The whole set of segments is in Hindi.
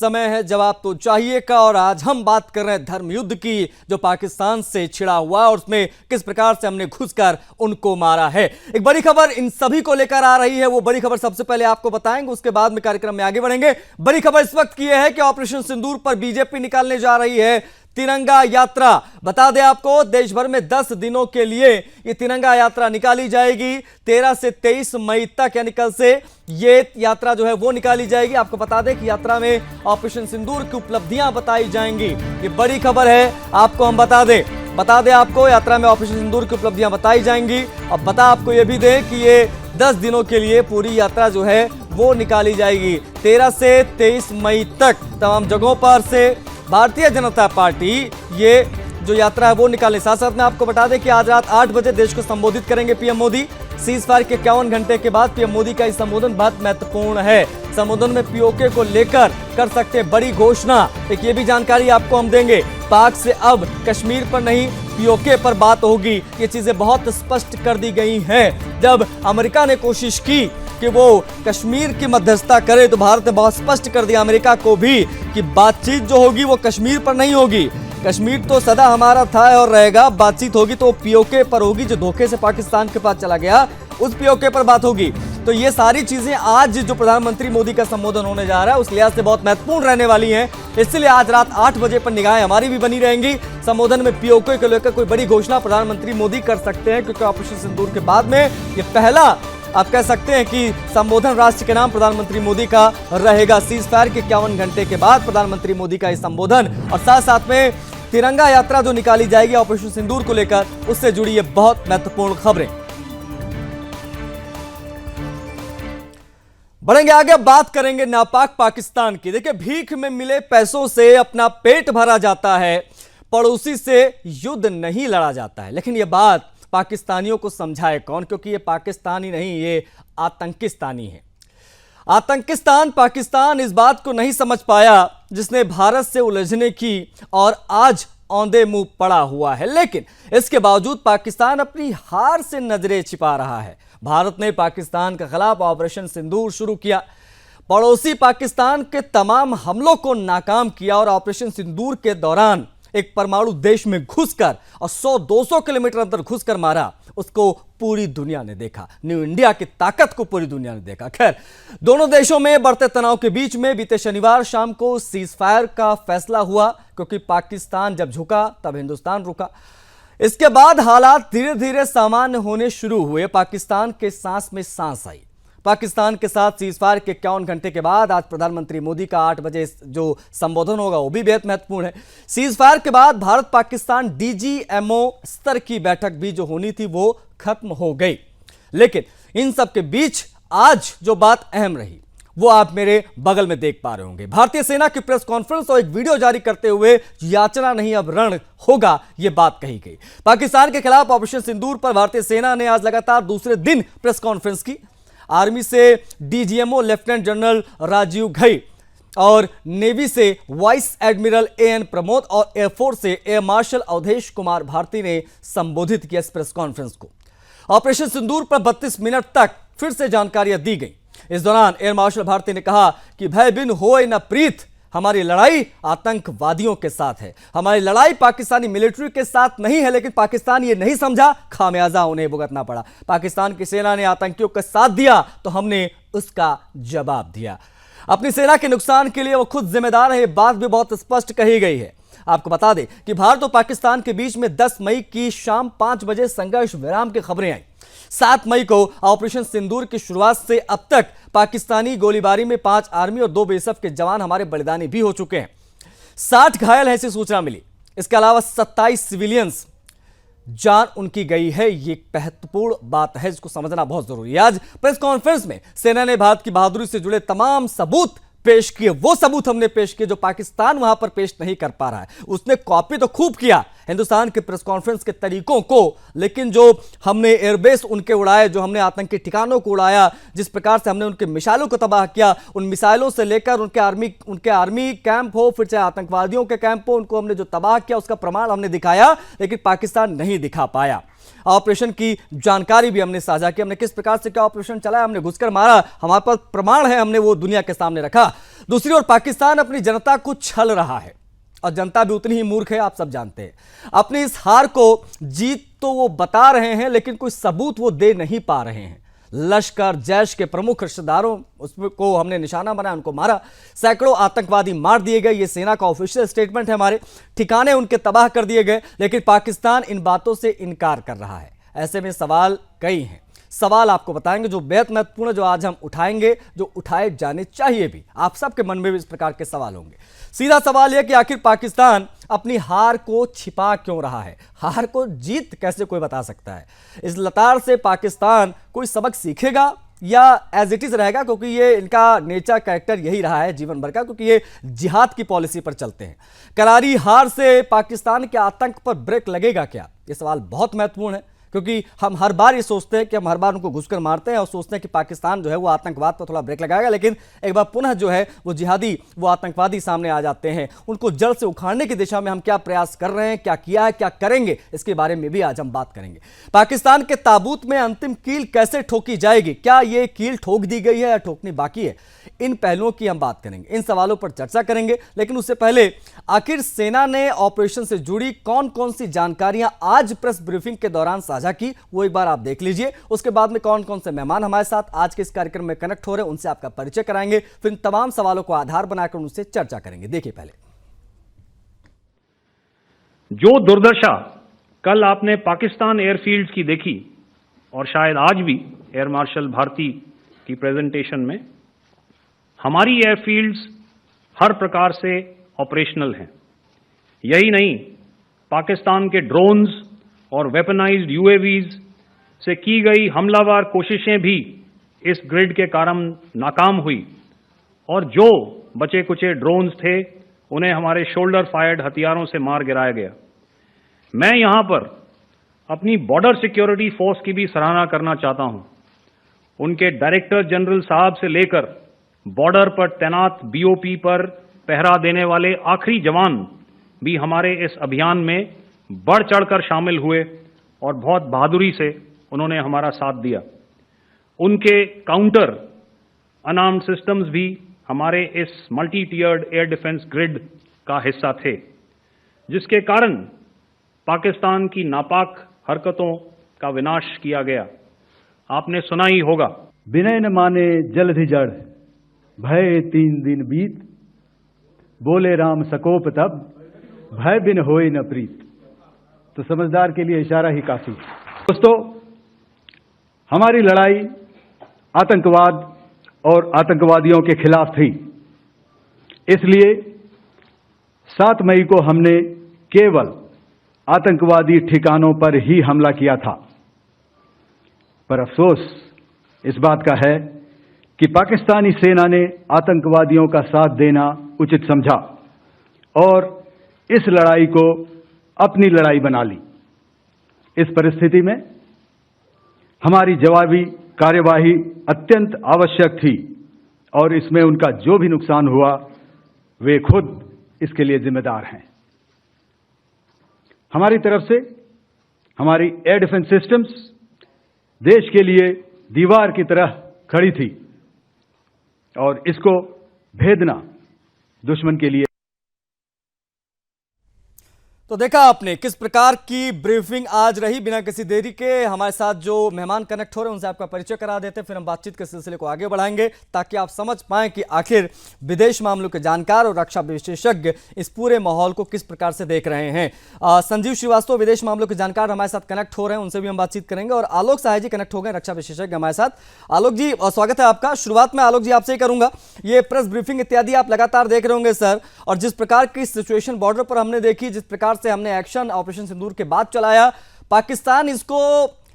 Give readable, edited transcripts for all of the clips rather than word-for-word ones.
समय है जवाब तो चाहिए का। और आज हम बात कर रहे हैं धर्म युद्ध की, जो पाकिस्तान से छिड़ा हुआ और उसमें किस प्रकार से हमने घुसकर उनको मारा है। एक बड़ी खबर इन सभी को लेकर आ रही है। वो बड़ी खबर सबसे पहले आपको बताएंगे, उसके बाद में कार्यक्रम में आगे बढ़ेंगे। बड़ी खबर इस वक्त की है कि ऑपरेशन सिंदूर पर बीजेपी निकालने जा रही है तिरंगा यात्रा। बता दें आपको, देश भर में 10 दिनों के लिए ये तिरंगा यात्रा निकाली जाएगी। 13 से 23 मई तक, यानी कल से ये यात्रा जो है वो निकाली जाएगी। आपको बता दें कि यात्रा में ऑपरेशन सिंदूर की उपलब्धियां बताई जाएंगी। ये बड़ी खबर है, आपको हम बता दें आपको, यात्रा में ऑपरेशन सिंदूर की उपलब्धियां बताई जाएंगी। और बता आपको ये भी दें कि ये 10 दिनों के लिए पूरी यात्रा जो है वो निकाली जाएगी। 13 से 23 मई तक तमाम जगहों पर से भारतीय जनता पार्टी ये जो यात्रा है वो निकाले। साथ साथ में आपको बता दें कि आज रात 8 बजे देश को संबोधित करेंगे पीएम मोदी। सीज फायर के 51 घंटे के बाद पीएम मोदी का यह संबोधन बहुत महत्वपूर्ण है। संबोधन में पीओके को लेकर कर सकते हैं बड़ी घोषणा। एक ये भी जानकारी आपको हम देंगे, पाक से अब कश्मीर पर नहीं पीओके पर बात होगी। ये चीजें बहुत स्पष्ट कर दी गई हैं। जब अमेरिका ने कोशिश की कि वो कश्मीर की मध्यस्थता करे तो भारत ने बहुत स्पष्ट कर दिया अमेरिका को भी कि बातचीत जो होगी वो कश्मीर पर नहीं होगी। कश्मीर तो सदा हमारा था और रहेगा, बातचीत होगी तो पीओके पर होगी, जो धोखे से पाकिस्तान के पास चला गया उस पीओके पर बात होगी। तो ये सारी चीजें आज जो प्रधानमंत्री मोदी का संबोधन होने जा रहा है उस लिहाज से बहुत महत्वपूर्ण रहने वाली हैं। इसलिए आज रात 8 बजे पर निगाहें हमारी भी बनी रहेंगी। संबोधन में पीओके को लेकर कोई बड़ी घोषणा प्रधानमंत्री मोदी कर सकते हैं, क्योंकि ऑपरेशन सिंदूर के बाद में ये पहला आप कह सकते हैं कि संबोधन राष्ट्र के नाम प्रधानमंत्री मोदी का रहेगा। सीज फायर के 51 घंटे के बाद प्रधानमंत्री मोदी का यह संबोधन और साथ साथ में तिरंगा यात्रा जो निकाली जाएगी ऑपरेशन सिंदूर को लेकर, उससे जुड़ी ये बहुत महत्वपूर्ण खबरें। बढ़ेंगे आगे, बात करेंगे नापाक पाकिस्तान की। देखिए, भीख में मिले पैसों से अपना पेट भरा जाता है, पड़ोसी से युद्ध नहीं लड़ा जाता है। लेकिन यह बात पाकिस्तानियों को समझाए कौन, क्योंकि ये पाकिस्तानी नहीं, ये आतंकिस्तानी है। आतंकिस्तान पाकिस्तान इस बात को नहीं समझ पाया जिसने भारत से उलझने की और आज औंधे मुंह पड़ा हुआ है। लेकिन इसके बावजूद पाकिस्तान अपनी हार से नजरें छिपा रहा है। भारत ने पाकिस्तान के खिलाफ ऑपरेशन सिंदूर शुरू किया, पड़ोसी पाकिस्तान के तमाम हमलों को नाकाम किया और ऑपरेशन सिंदूर के दौरान एक परमाणु देश में घुसकर और 100-200 किलोमीटर अंदर घुसकर मारा, उसको पूरी दुनिया ने देखा। न्यू इंडिया की ताकत को पूरी दुनिया ने देखा। खैर, दोनों देशों में बढ़ते तनाव के बीच में बीते शनिवार शाम को सीज फायर का फैसला हुआ, क्योंकि पाकिस्तान जब झुका तब हिंदुस्तान रुका। इसके बाद हालात धीरे धीरे सामान्य होने शुरू हुए। पाकिस्तान के सांस में सांस आई। पाकिस्तान के साथ सीज फायर के 51 घंटे के बाद आज प्रधानमंत्री मोदी का 8 बजे जो संबोधन होगा वो भी बेहद महत्वपूर्ण है। सीज फायर के बाद भारत पाकिस्तान डीजीएमओ स्तर की बैठक भी जो होनी थी वो खत्म हो गई। लेकिन इन सब के बीच आज जो बात अहम रही वो आप मेरे बगल में देख पा रहे होंगे। भारतीय सेना की प्रेस कॉन्फ्रेंस और एक वीडियो जारी करते हुए याचना नहीं अब रण होगा, ये बात कही गई। पाकिस्तान के खिलाफ ऑपरेशन सिंदूर पर भारतीय सेना ने आज लगातार दूसरे दिन प्रेस कॉन्फ्रेंस की। आर्मी से DGMO lieutenant general Rajeev Ghai और नेवी से वाइस एडमिरल एएन प्रमोद और एयरफोर्स से एयर मार्शल अवधेश कुमार भारती ने संबोधित किया इस प्रेस कॉन्फ्रेंस को। ऑपरेशन सिंदूर पर 32 मिनट तक फिर से जानकारियां दी गई। इस दौरान एयर मार्शल भारती ने कहा कि भय बिन होए न प्रीत, हमारी लड़ाई आतंकवादियों के साथ है। हमारी लड़ाई पाकिस्तानी मिलिट्री के साथ नहीं है, लेकिन पाकिस्तान ये नहीं समझा, खामियाजा उन्हें भुगतना पड़ा। पाकिस्तान की सेना ने आतंकियों का साथ दिया तो हमने उसका जवाब दिया। अपनी सेना के नुकसान के लिए वो खुद जिम्मेदार है, ये बात भी बहुत स्पष्ट कही गई है। आपको बता दें कि भारत और पाकिस्तान के बीच में 10 मई की शाम 5 बजे संघर्ष विराम की खबरें आई। 7 मई को ऑपरेशन सिंदूर की शुरुआत से अब तक पाकिस्तानी गोलीबारी में 5 आर्मी और 2 बीएसएफ के जवान हमारे बलिदानी भी हो चुके हैं। 60 घायल हैं, ऐसी सूचना मिली। इसके अलावा 27 सिविलियंस जान उनकी गई है। ये एक महत्वपूर्ण बात है जिसको समझना बहुत जरूरी है। आज प्रेस कॉन्फ्रेंस में सेना ने भारत की बहादुरी से जुड़े तमाम सबूत पेश किए। वो सबूत हमने पेश किए जो पाकिस्तान वहां पर पेश नहीं कर पा रहा है। उसने कॉपी तो खूब किया, हिंदुस्तान के प्रेस कॉन्फ्रेंस के तरीकों को, लेकिन जो हमने एयरबेस उनके उड़ाए, जो हमने आतंकी ठिकानों को उड़ाया, जिस प्रकार से हमने उनके मिसाइलों को तबाह किया, उन मिसाइलों से लेकर उनके आर्मी कैंप हो, फिर चाहे आतंकवादियों के कैंप हो, उनको हमने जो तबाह किया उसका प्रमाण हमने दिखाया, लेकिन पाकिस्तान नहीं दिखा पाया। ऑपरेशन की जानकारी भी हमने साझा की, हमने किस प्रकार से क्या ऑपरेशन चलाया, हमने घुसकर मारा, हमारे पास प्रमाण है, हमने वो दुनिया के सामने रखा। दूसरी ओर पाकिस्तान अपनी जनता को छल रहा है और जनता भी उतनी ही मूर्ख है, आप सब जानते हैं। अपनी इस हार को जीत तो वो बता रहे हैं, लेकिन कोई सबूत वो दे नहीं पा रहे हैं। लश्कर जैश के प्रमुख रिश्तेदारों उसमें को हमने निशाना बनाया, उनको मारा, सैकड़ों आतंकवादी मार दिए गए, ये सेना का ऑफिशियल स्टेटमेंट है। हमारे ठिकाने उनके तबाह कर दिए गए, लेकिन पाकिस्तान इन बातों से इनकार कर रहा है। ऐसे में सवाल कई हैं, सवाल आपको बताएंगे जो बेहद महत्वपूर्ण, जो आज हम उठाएंगे, जो उठाए जाने चाहिए भी। आप सबके मन में भी इस प्रकार के सवाल होंगे। सीधा सवाल यह कि आखिर पाकिस्तान अपनी हार को छिपा क्यों रहा है? हार को जीत कैसे कोई बता सकता है? इस लताड़ से पाकिस्तान कोई सबक सीखेगा या एज इट इज रहेगा? क्योंकि ये इनका नेचर कैरेक्टर यही रहा है जीवन भर का, क्योंकि ये जिहाद की पॉलिसी पर चलते हैं। करारी हार से पाकिस्तान के आतंक पर ब्रेक लगेगा क्या? ये सवाल बहुत महत्वपूर्ण है, क्योंकि हम हर बार ये सोचते हैं कि हम हर बार उनको घुसकर मारते हैं और सोचते हैं कि पाकिस्तान जो है वो आतंकवाद पर थोड़ा ब्रेक लगाएगा, लेकिन एक बार पुनः जो है वो जिहादी, वो आतंकवादी सामने आ जाते हैं। उनको जड़ से उखाड़ने की दिशा में हम क्या प्रयास कर रहे हैं, क्या किया है, क्या करेंगे, इसके बारे में भी आज हम बात करेंगे। पाकिस्तान के ताबूत में अंतिम कील कैसे ठोकी जाएगी? क्या ये कील ठोक दी गई है या ठोकनी बाकी है? इन पहलुओं की हम बात करेंगे, इन सवालों पर चर्चा करेंगे। लेकिन उससे पहले आखिर सेना ने ऑपरेशन से जुड़ी कौन कौन सी जानकारियां आज प्रेस ब्रीफिंग के दौरान साझा की, वो एक बार आप देख लीजिए। उसके बाद में कौन कौन से मेहमान हमारे साथ आज के इस कार्यक्रम में कनेक्ट हो रहे हैं, उनसे आपका परिचय कराएंगे, फिर इन तमाम सवालों को आधार बनाकर उनसे चर्चा करेंगे। देखिए पहले जो दुर्दशा कल आपने पाकिस्तान एयरफील्ड की देखी और शायद आज भी एयर मार्शल भारती की प्रेजेंटेशन में, हमारी एयरफील्ड्स हर प्रकार से ऑपरेशनल हैं। यही नहीं, पाकिस्तान के ड्रोन्स और वेपनाइज्ड यूएवीज से की गई हमलावर कोशिशें भी इस ग्रिड के कारण नाकाम हुई और जो बचे कुचे ड्रोन्स थे उन्हें हमारे शोल्डर फायर्ड हथियारों से मार गिराया गया। मैं यहां पर अपनी बॉर्डर सिक्योरिटी फोर्स की भी सराहना करना चाहता हूं। उनके डायरेक्टर जनरल साहब से लेकर बॉर्डर पर तैनात बीओपी पर पहरा देने वाले आखिरी जवान भी हमारे इस अभियान में बढ़ चढ़कर शामिल हुए और बहुत बहादुरी से उन्होंने हमारा साथ दिया। उनके काउंटर अनार्म्ड सिस्टम्स भी हमारे इस मल्टी टियर्ड एयर डिफेंस ग्रिड का हिस्सा थे, जिसके कारण पाकिस्तान की नापाक हरकतों का विनाश किया गया। आपने सुना ही होगा, विनय न माने जलधि जड़, भय 3 दिन बीत, बोले राम सकोप तब, भय बिन होए न प्रीत। तो समझदार के लिए इशारा ही काफी। दोस्तों, हमारी लड़ाई आतंकवाद और आतंकवादियों के खिलाफ थी। इसलिए 7 मई को हमने केवल आतंकवादी ठिकानों पर ही हमला किया था। पर अफसोस इस बात का है कि पाकिस्तानी सेना ने आतंकवादियों का साथ देना उचित समझा और इस लड़ाई को अपनी लड़ाई बना ली। इस परिस्थिति में हमारी जवाबी कार्यवाही अत्यंत आवश्यक थी और इसमें उनका जो भी नुकसान हुआ वे खुद इसके लिए जिम्मेदार हैं। हमारी तरफ से हमारी एयर डिफेंस सिस्टम्स देश के लिए दीवार की तरह खड़ी थी और इसको भेदना दुश्मन के लिए। तो देखा आपने किस प्रकार की ब्रीफिंग आज रही। बिना किसी देरी के हमारे साथ जो मेहमान कनेक्ट हो रहे हैं उनसे आपका परिचय करा देते हैं, फिर हम बातचीत के सिलसिले को आगे बढ़ाएंगे ताकि आप समझ पाएं कि आखिर विदेश मामलों के जानकार और रक्षा विशेषज्ञ इस पूरे माहौल को किस प्रकार से देख रहे हैं। संजीव श्रीवास्तव विदेश मामलों के जानकार हमारे साथ कनेक्ट हो रहे हैं, उनसे भी हम बातचीत करेंगे, और आलोक सहाय जी कनेक्ट हो गए, रक्षा विशेषज्ञ हमारे साथ। आलोक जी, स्वागत है आपका। शुरुआत में आलोक जी आपसे ही करूंगा, ये प्रेस ब्रीफिंग इत्यादि आप लगातार देख रहे होंगे सर, और जिस प्रकार की सिचुएशन बॉर्डर पर हमने देखी, जिस प्रकार से हमने एक्शन ऑपरेशन सिंदूर के बाद चलाया, पाकिस्तान इसको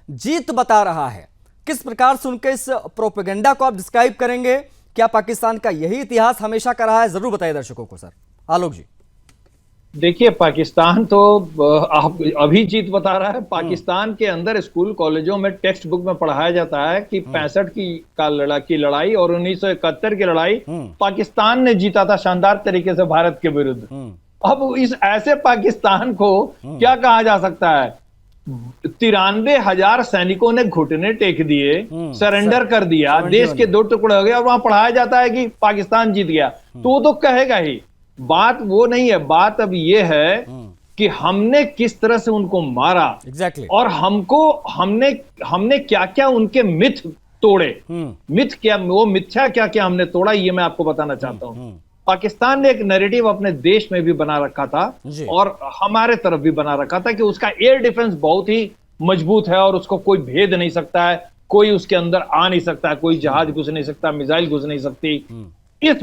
जीत बता रहा है। किस प्रकार से उनके इस प्रोपेगेंडा को आप डिस्क्राइब करेंगे? क्या पाकिस्तान का यही इतिहास हमेशा का रहा है? जरूर बताइए दर्शकों को सर। आलोक जी। देखिए, पाकिस्तान तो आप अभी जीत बता रहा है। पाकिस्तान के अंदर स्कूल कॉलेजों में टेक्स्ट बुक में पढ़ाया जाता है कि 65 की लड़ाई और 1971 की लड़ाई पाकिस्तान ने जीता था शानदार तरीके से भारत के विरुद्ध। अब इस ऐसे पाकिस्तान को क्या कहा जा सकता है? 93,000 सैनिकों ने घुटने टेक दिए, सरेंडर कर दिया, देश के 2 टुकड़े हो गए और वहां पढ़ाया जाता है कि पाकिस्तान जीत गया। तो वो तो कहेगा ही। बात वो नहीं है, बात अब ये है कि हमने किस तरह से उनको मारा। Exactly. और हमने क्या क्या उनके मिथ तोड़े। मिथ क्या, वो मिथ्या क्या क्या हमने तोड़ा, ये मैं आपको बताना चाहता हूं। पाकिस्तान ने एक नैरेटिव अपने देश में भी बना रखा था और हमारे तरफ भी बना रखा था कि उसका एयर डिफेंस बहुत ही मजबूत है और उसको कोई भेद नहीं सकता है, कोई उसके अंदर आ नहीं सकता है, कोई जहाज घुस नहीं सकता, मिसाइल घुस नहीं सकती। इस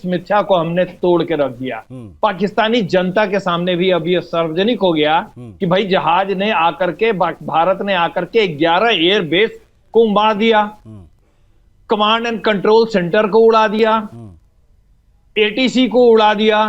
मिथ्या को हमने तोड़ के रख दिया। पाकिस्तानी जनता के सामने भी अब यह सार्वजनिक हो गया कि भाई जहाज ने आकर के, भारत ने आकर के 11 एयर बेस को मार दिया, कमांड एंड कंट्रोल सेंटर को उड़ा दिया, एटीसी को उड़ा दिया,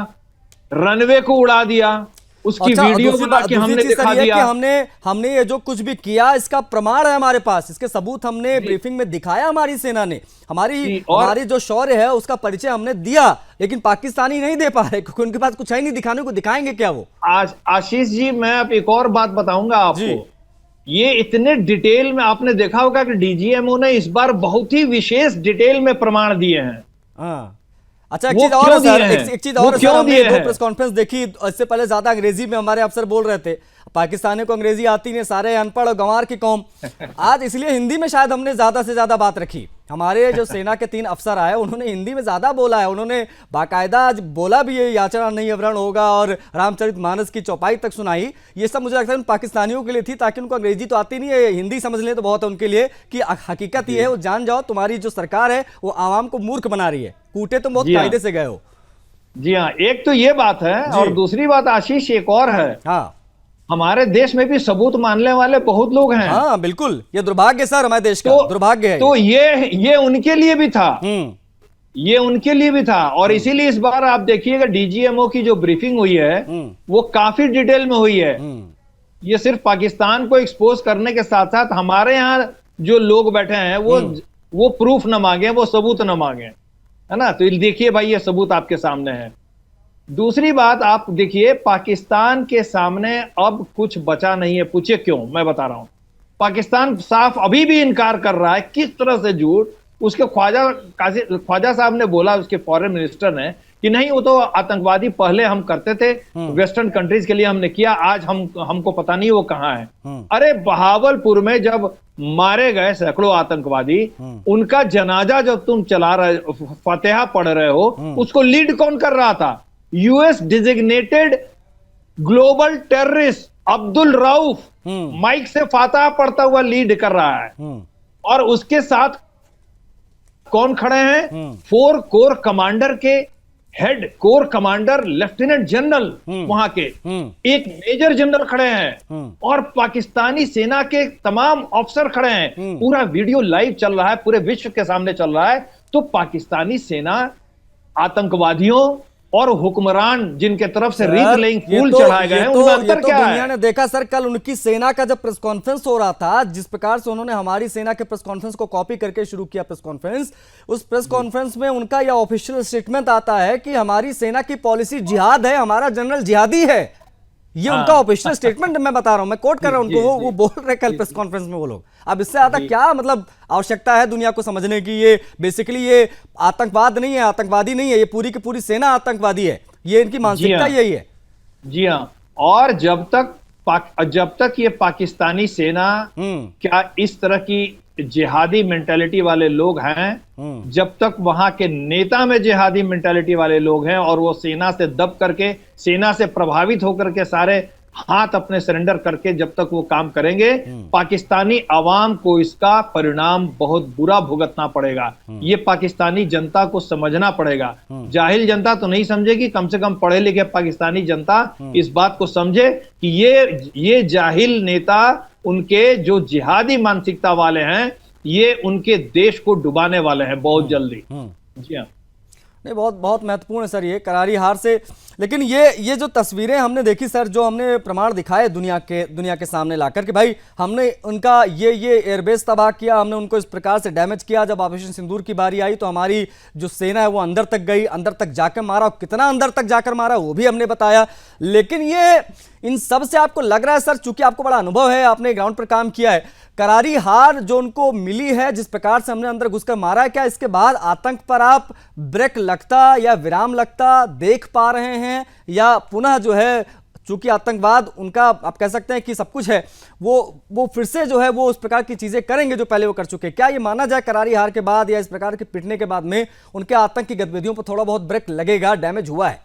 रनवे को उड़ा दिया, उसकी वीडियो बना के हमने दिखा दिया कि हमने ये जो कुछ भी किया इसका प्रमाण है हमारे पास, इसके सबूत हमने ब्रीफिंग में दिखाया। हमारी सेना ने हमारी जो शौर्य है उसका परिचय हमने दिया, लेकिन पाकिस्तानी नहीं दे पा रहे क्योंकि उनके पास कुछ है नहीं दिखाने को। दिखाएंगे क्या वो? आशीष जी, मैं अब एक और बात बताऊंगा आपको। ये इतने डिटेल में आपने देखा होगा कि डीजीएमओ ने इस बार बहुत ही विशेष डिटेल में प्रमाण दिए हैं। अच्छा, एक चीज और सर, एक चीज और सर, हमने 2 प्रेस कॉन्फ्रेंस देखी। इससे पहले ज्यादा अंग्रेजी में हमारे अफसर बोल रहे थे, पाकिस्तानी को अंग्रेजी आती नहीं, सारे अनपढ़ और गंवार की कौम। आज इसलिए हिंदी में शायद हमने ज्यादा से ज्यादा बात रखी। हमारे जो सेना के 3 अफसर आए उन्होंने हिंदी में ज्यादा बोला है। उन्होंने बाकायदा आज बोला भी, ये याचना नहीं अवरण होगा, और रामचरितमानस की चौपाई तक सुनाई। ये सब मुझे लगता है उन पाकिस्तानियों के लिए थी, ताकि उनको अंग्रेजी तो आती नहीं है, हिंदी समझ लें तो बहुत है उनके लिए। कि हकीकत ये है, वो जान जाओ तुम्हारी जो सरकार है वो आवाम को मूर्ख बना रही है। कूटे तुम बहुत कायदे से गए हो। जी हाँ, एक तो ये बात है और दूसरी बात आशीष एक और है। हाँ, हमारे देश में भी सबूत मानने वाले बहुत लोग हैं। हाँ बिल्कुल, ये दुर्भाग्य सर, हमारे देश का दुर्भाग्य है। तो ये उनके लिए भी था, ये उनके लिए भी था। और इसीलिए इस बार आप देखिएगा डीजीएमओ की जो ब्रीफिंग हुई है वो काफी डिटेल में हुई है। ये सिर्फ पाकिस्तान को एक्सपोज करने के साथ साथ हमारे यहाँ जो लोग बैठे हैं वो प्रूफ न मांगे, वो सबूत न मांगे, है ना। तो देखिए भाई, ये सबूत आपके सामने है। दूसरी बात आप देखिए, पाकिस्तान के सामने अब कुछ बचा नहीं है। पूछिए क्यों, मैं बता रहा हूं। पाकिस्तान साफ अभी भी इनकार कर रहा है, किस तरह से झूठ। उसके ख्वाजा साहब ने बोला, उसके फॉरेन मिनिस्टर ने, कि नहीं वो तो आतंकवादी पहले हम करते थे, वेस्टर्न कंट्रीज के लिए हमने किया, आज हमको पता नहीं वो कहां है। अरे बहावलपुर में जब मारे गए सैकड़ों आतंकवादी, उनका जनाजा जब तुम चला रहे, फतेहा पढ़ रहे हो, उसको लीड कौन कर रहा था? US designated global terrorist Abdul Rauf mike से फातहा पढ़ता हुआ लीड कर रहा है। और उसके साथ कौन खड़े हैं? 4 कोर कमांडर के head, core commander lieutenant general वहां के, एक मेजर जनरल खड़े हैं और पाकिस्तानी सेना के तमाम अफसर खड़े हैं। पूरा वीडियो लाइव चल रहा है, पूरे विश्व के सामने चल रहा है। तो पाकिस्तानी सेना आतंकवादियों और हुक्मरान जिनके तरफ से रीत लेइंग फूल चढ़ाए गए हैं, उनमें अंतर क्या है? दुनिया ने देखा सर, कल उनकी सेना का जब प्रेस कॉन्फ्रेंस हो रहा था, जिस प्रकार से उन्होंने हमारी सेना के प्रेस कॉन्फ्रेंस को कॉपी करके शुरू किया प्रेस कॉन्फ्रेंस, उस प्रेस कॉन्फ्रेंस में उनका यह ऑफिशियल स्टेटमेंट आता है कि हमारी सेना की पॉलिसी जिहाद है, हमारा जनरल जिहादी है। ये उनका ऑफिशियल स्टेटमेंट मैं बता रहा हूं, मैं कोट कर रहा हूं उनको, वो बोल रहे कल प्रेस कॉन्फ्रेंस में वो लोग। अब इससे ज्यादा क्या मतलब आवश्यकता है दुनिया को समझने की? ये बेसिकली ये आतंकवाद नहीं है, आतंकवादी नहीं है, ये पूरी की पूरी सेना आतंकवादी है। ये इनकी मानसिकता यही है। जी हाँ, और जब तक ये पाकिस्तानी सेना क्या इस तरह की जिहादी मेंटालिटी वाले लोग हैं, जब तक वहां के नेता में जिहादी मेंटालिटी वाले लोग हैं और वो सेना से दब करके, सेना से प्रभावित होकर के सारे हाथ अपने सरेंडर करके जब तक वो काम करेंगे, पाकिस्तानी अवाम को इसका परिणाम बहुत बुरा भुगतना पड़ेगा। ये पाकिस्तानी जनता को समझना पड़ेगा। जाहिल जनता तो नहीं समझेगी, कम से कम पढ़े लिखे पाकिस्तानी जनता इस बात को समझे कि ये जाहिल नेता, उनके जो जिहादी मानसिकता वाले हैं, ये उनके देश को डुबाने वाले हैं बहुत जल्दी। जी हाँ। नहीं, बहुत बहुत महत्वपूर्ण है सर ये करारी हार से। लेकिन ये जो तस्वीरें हमने देखी सर, जो हमने प्रमाण दिखाए दुनिया के सामने लाकर कि भाई हमने उनका ये एयरबेस तबाह किया, हमने उनको इस प्रकार से डैमेज किया। जब ऑपरेशन सिंदूर की बारी आई तो हमारी जो सेना है वो अंदर तक गई, अंदर तक जाकर मारा, कितना अंदर तक जाकर मारा वो भी हमने बताया। लेकिन ये इन सब से आपको लग रहा है सर, चूंकि आपको बड़ा अनुभव है, आपने ग्राउंड पर काम किया है, करारी हार जो उनको मिली है, जिस प्रकार से हमने अंदर घुसकर मारा है, क्या इसके बाद आतंक पर आप ब्रेक लगता या विराम लगता देख पा रहे हैं, या पुनः जो है चूंकि आतंकवाद उनका आप कह सकते हैं कि सब कुछ है, वो फिर से जो है वो उस प्रकार की चीजें करेंगे जो पहले वो कर चुके हैं? क्या ये माना जाए करारी हार के बाद या इस प्रकार के पिटने के बाद में उनके आतंक की गतिविधियों पर थोड़ा बहुत ब्रेक लगेगा, डैमेज हुआ है?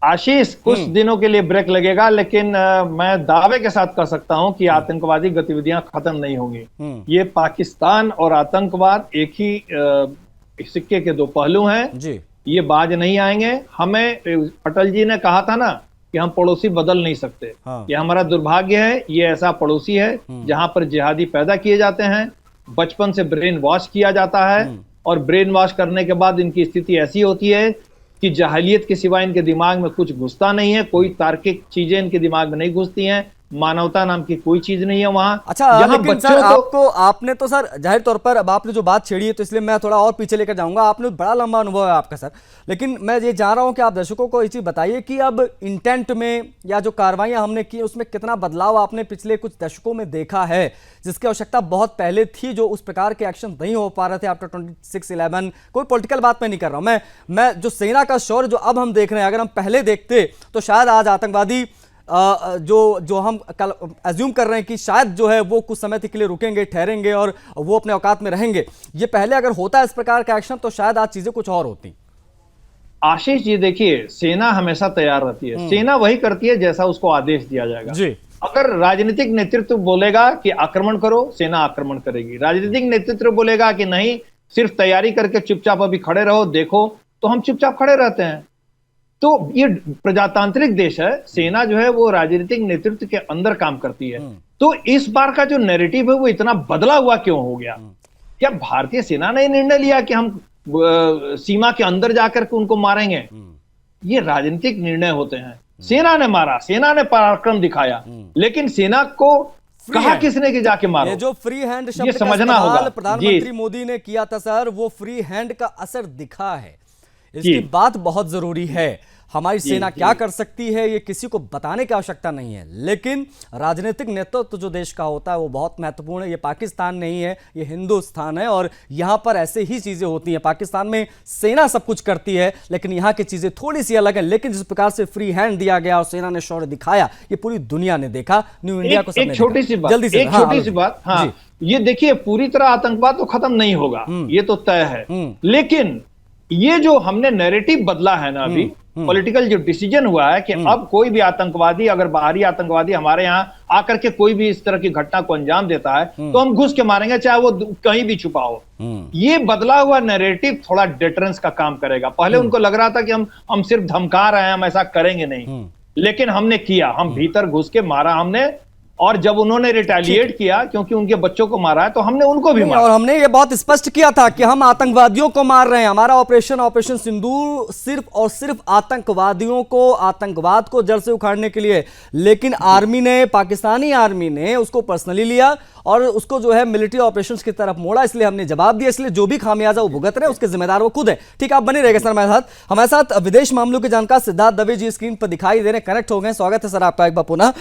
आशीष, कुछ दिनों के लिए ब्रेक लगेगा, लेकिन मैं दावे के साथ कह सकता हूं कि आतंकवादी गतिविधियां खत्म नहीं होंगी। ये पाकिस्तान और आतंकवाद एक ही सिक्के के दो पहलू हैं जी। ये बाज नहीं आएंगे। हमें अटल जी ने कहा था ना कि हम पड़ोसी बदल नहीं सकते। हाँ। ये हमारा दुर्भाग्य है, ये ऐसा पड़ोसी है जहां पर जिहादी पैदा किए जाते हैं, बचपन से ब्रेन वॉश किया जाता है, और ब्रेन वॉश करने के बाद इनकी स्थिति ऐसी होती है कि जाहिलियत के सिवा इनके दिमाग में कुछ घुसता नहीं है, कोई तार्किक चीजें इनके दिमाग में नहीं घुसती हैं, मानवता नाम की कोई चीज नहीं है वहां। अच्छा, लेकिन सर आपने तो सर जाहिर तौर पर अब आपने जो बात छेड़ी है तो इसलिए मैं थोड़ा और पीछे लेकर जाऊंगा। आपने बड़ा लंबा अनुभव है आपका सर, लेकिन मैं ये जान रहा हूं कि आप दर्शकों को ये चीज बताइए कि अब इंटेंट में या जो कार्रवाइयां हमने की उसमें कितना बदलाव आपने पिछले कुछ दशकों में देखा है, जिसकी आवश्यकता बहुत पहले थी, जो उस प्रकार के एक्शन नहीं हो पा रहे थे आफ्टर 26/11। कोई पॉलिटिकल बात मैं नहीं कर रहा हूं, मैं जो सेना का शौर्य जो अब हम देख रहे हैं, अगर हम पहले देखते तो शायद आज आतंकवादी जो हम कल एज्यूम कर रहे हैं कि शायद जो है वो कुछ समय के लिए रुकेंगे, ठहरेंगे और वो अपने औकात में रहेंगे, ये पहले अगर होता इस प्रकार का एक्शन तो शायद आज चीजें कुछ और होती। आशीष जी देखिए, सेना हमेशा तैयार रहती है, सेना वही करती है जैसा उसको आदेश दिया जाएगा जी। अगर राजनीतिक नेतृत्व बोलेगा कि आक्रमण करो, सेना आक्रमण करेगी। राजनीतिक नेतृत्व बोलेगा कि नहीं, सिर्फ तैयारी करके चुपचाप अभी खड़े रहो देखो, तो हम चुपचाप खड़े रहते हैं। तो ये प्रजातांत्रिक देश है, सेना जो है वो राजनीतिक नेतृत्व के अंदर काम करती है। तो इस बार का जो नैरेटिव है वो इतना बदला हुआ क्यों हो गया? क्या भारतीय सेना ने निर्णय लिया कि हम सीमा के अंदर जाकर के उनको मारेंगे? ये राजनीतिक निर्णय होते हैं। सेना ने मारा, सेना ने पराक्रम दिखाया, लेकिन सेना को कहा किसने कि जाके मारो? ये जो फ्री हैंड शब्द ये समझना होगा। प्रधानमंत्री मोदी ने किया था सर, वो फ्री हैंड का असर दिखा है। इसकी बात बहुत जरूरी है। हमारी सेना क्या कर सकती है ये किसी को बताने की आवश्यकता नहीं है, लेकिन राजनीतिक नेतृत्व जो देश का होता है वो बहुत महत्वपूर्ण है। ये पाकिस्तान नहीं है, ये हिंदुस्तान है, और यहां पर ऐसे ही चीजें होती हैं। पाकिस्तान में सेना सब कुछ करती है, लेकिन यहां की चीजें थोड़ी सी अलग है। लेकिन जिस प्रकार से फ्री हैंड दिया गया और सेना ने शौर्य दिखाया, ये पूरी दुनिया ने देखा, न्यू इंडिया को एक छोटी सी बात, जल्दी से एक छोटी सी बात। हाँ, ये देखिए, पूरी तरह आतंकवाद तो खत्म नहीं होगा, ये तो तय है, लेकिन ये जो हमने नैरेटिव बदला है ना अभी, पॉलिटिकल जो डिसीजन हुआ है कि अब कोई भी आतंकवादी, अगर बाहरी आतंकवादी हमारे यहाँ आकर के कोई भी इस तरह की घटना को अंजाम देता है तो हम घुस के मारेंगे, चाहे वो कहीं भी छुपा हो। ये बदला हुआ नैरेटिव थोड़ा डिटरेंस का काम करेगा। पहले उनको लग रहा था कि हम सिर्फ धमका रहे हैं, हम ऐसा करेंगे नहीं, लेकिन हमने किया, हम भीतर घुस के मारा हमने। और जब उन्होंने रिटेलिएट किया क्योंकि उनके बच्चों को मारा है, तो हमने उनको भी मारा। और हमने ये बहुत स्पष्ट किया था कि हम आतंकवादियों को मार रहे हैं। हमारा ऑपरेशन सिंदूर सिर्फ और सिर्फ आतंकवादियों को, आतंकवाद को जड़ से उखाड़ने के लिए। लेकिन आर्मी ने, पाकिस्तानी आर्मी ने उसको पर्सनली लिया और उसको जो है मिलिट्री ऑपरेशंस की तरफ मोड़ा, इसलिए हमने जवाब दिया। इसलिए जो भी खामियाजा वो भुगत रहे, उसके जिम्मेदार वो खुद है। ठीक, आप बने रहेंगे सर हमारे साथ विदेश मामलों के जानकार सिद्धार्थ दवे जी स्क्रीन पर दिखाई दे रहे, कनेक्ट हो गए। स्वागत है सर आपका एक बार पुनः।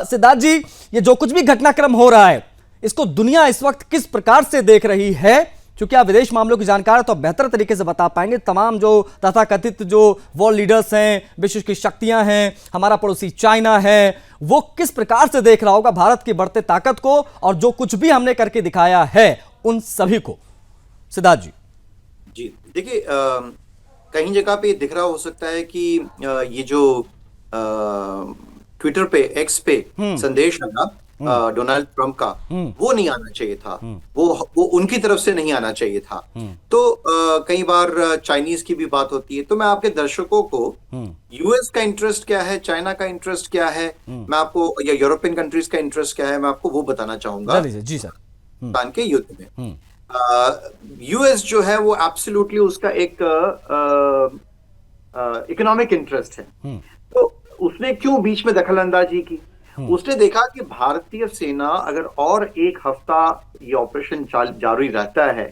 सिद्धार्थ जी, ये जो कुछ भी घटनाक्रम हो रहा है, इसको दुनिया इस वक्त किस प्रकार से देख रही है? क्योंकि आप विदेश मामलों की जानकार है तो बेहतर तरीके से बता पाएंगे। तमाम जो तथाकथित जो वर्ल्ड लीडर्स हैं, विश्व की शक्तियां हैं, हमारा पड़ोसी चाइना है, वो किस प्रकार से देख रहा होगा भारत की बढ़ते ताकत को और जो कुछ भी हमने करके दिखाया है उन सभी को? सिद्धार्थ जी देखिए, कहीं जगह पे दिख रहा हो सकता है कि ये जो ट्विटर पे, एक्स पे संदेश आना डोनाल्ड ट्रंप का, वो नहीं आना चाहिए था, वो उनकी तरफ से नहीं आना चाहिए था। तो कई बार चाइनीज की भी बात होती है, तो मैं आपके दर्शकों को यूएस का इंटरेस्ट क्या है, चाइना का इंटरेस्ट क्या है, मैं आपको, या यूरोपियन कंट्रीज का इंटरेस्ट क्या है, मैं आपको वो बताना चाहूंगा जी सर। पाकिस्तान के युद्ध में। यूएस जो है वो एब्सोल्युटली उसका एक इकोनॉमिक इंटरेस्ट है। तो उसने क्यों बीच में दखल अंदाजी की? उसने देखा कि भारतीय सेना अगर और एक हफ्ता ये ऑपरेशन जारी रहता है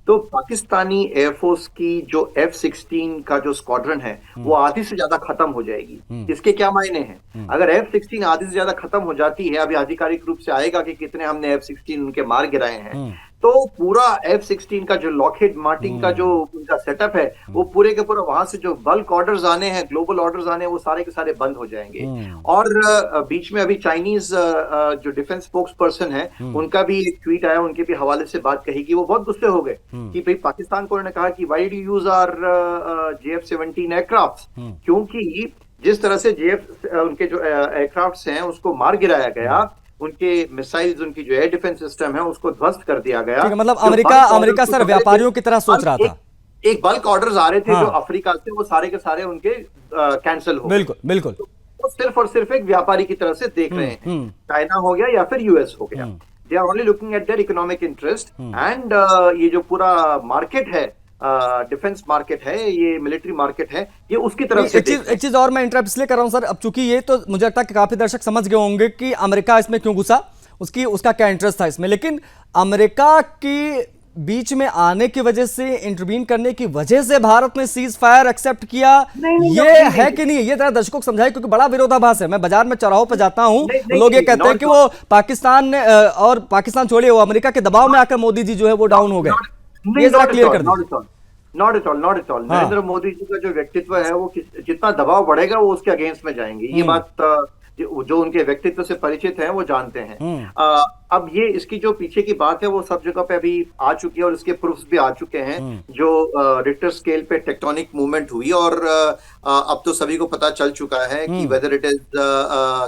तो पाकिस्तानी एयरफोर्स की जो F-16 का जो स्क्वाड्रन है वो आधी से ज्यादा खत्म हो जाएगी। इसके क्या मायने हैं? अगर F-16 आधी से ज्यादा खत्म हो जाती है, अभी आधिकारिक रूप से आएगा कि कितने हमने F-16 उनके मार गिराए हैं, तो पूरा F-16 का जो लॉकहीड मार्टिन का जो उनका सेटअप है वो पूरे के पूरा वहां से जो बल्क ऑर्डर्स आने हैं, ग्लोबल ऑर्डर्स आने हैं, वो सारे के सारे बंद हो जाएंगे। और बीच में अभी चाइनीज जो डिफेंस स्पोक्स पर्सन है उनका भी एक ट्वीट आया, उनके भी हवाले से बात कही कि वो बहुत गुस्से हो गए कि भाई पाकिस्तान को उन्होंने कहा कि why do use our JF-17 aircraft, क्योंकि जिस तरह से उनके जो एयरक्राफ्ट हैं उसको मार गिराया गया, उनके मिसाइल्स, उनकी जो एयर डिफेंस सिस्टम है उसको ध्वस्त कर दिया गया। मतलब अमेरिका सर व्यापारियों की तरह सोच रहा था। एक बल्क ऑर्डर्स आ रहे थे जो अफ्रीका से, वो सारे के सारे उनके कैंसिल हो गए। बिल्कुल बिल्कुल। वो सिर्फ और सिर्फ एक व्यापारी की तरह से देख रहे हैं, चाइना हो गया या फिर यूएस हो गया। They are only looking at their economic interest and ये जो पूरा मार्केट है, डिफेंस मार्केट है, ये मिलिट्री मार्केट है, ये उसकी तरफ से एक चीज और मैं इंटरप्ट इसलिए कर रहा हूं सर, अब चूंकि ये तो मुझे लगता है कि काफी दर्शक समझ गए होंगे कि अमेरिका इसमें क्यों घुसा, उसका क्या इंटरेस्ट था इसमें, लेकिन अमेरिका की बीच में आने की वजह से, इंटरवीन करने की वजह से भारत ने सीज फायर एक्सेप्ट किया, ये है कि नहीं? ये जरा दर्शकों को समझाइए, क्योंकि बड़ा विरोधाभास है। मैं बाजार में चौराहों पर जाता हूं, लोग ये कहते हैं कि वो पाकिस्तान ने, और पाकिस्तान छोड़िए, वो अमेरिका के दबाव में आकर मोदी जी जो है वो डाउन हो गए। ये जरा क्लियर कर दीजिए। Not at all, not at all. Narendra Modi ji का जो व्यक्तित्व है वो जितना दबाव बढ़ेगा वो उसके अगेंस्ट में जाएंगे। ये बात जो उनके व्यक्तित्व से परिचित हैं वो जानते हैं। अब ये इसकी जो पीछे की बात है वो सब जगह पे अभी आ चुकी है और इसके प्रूफ्स भी आ चुके हैं। जो रिक्टर स्केल पे टेक्टोनिक मूवमेंट हुई और अब तो सभी को पता चल चुका है कि वेदर इट इज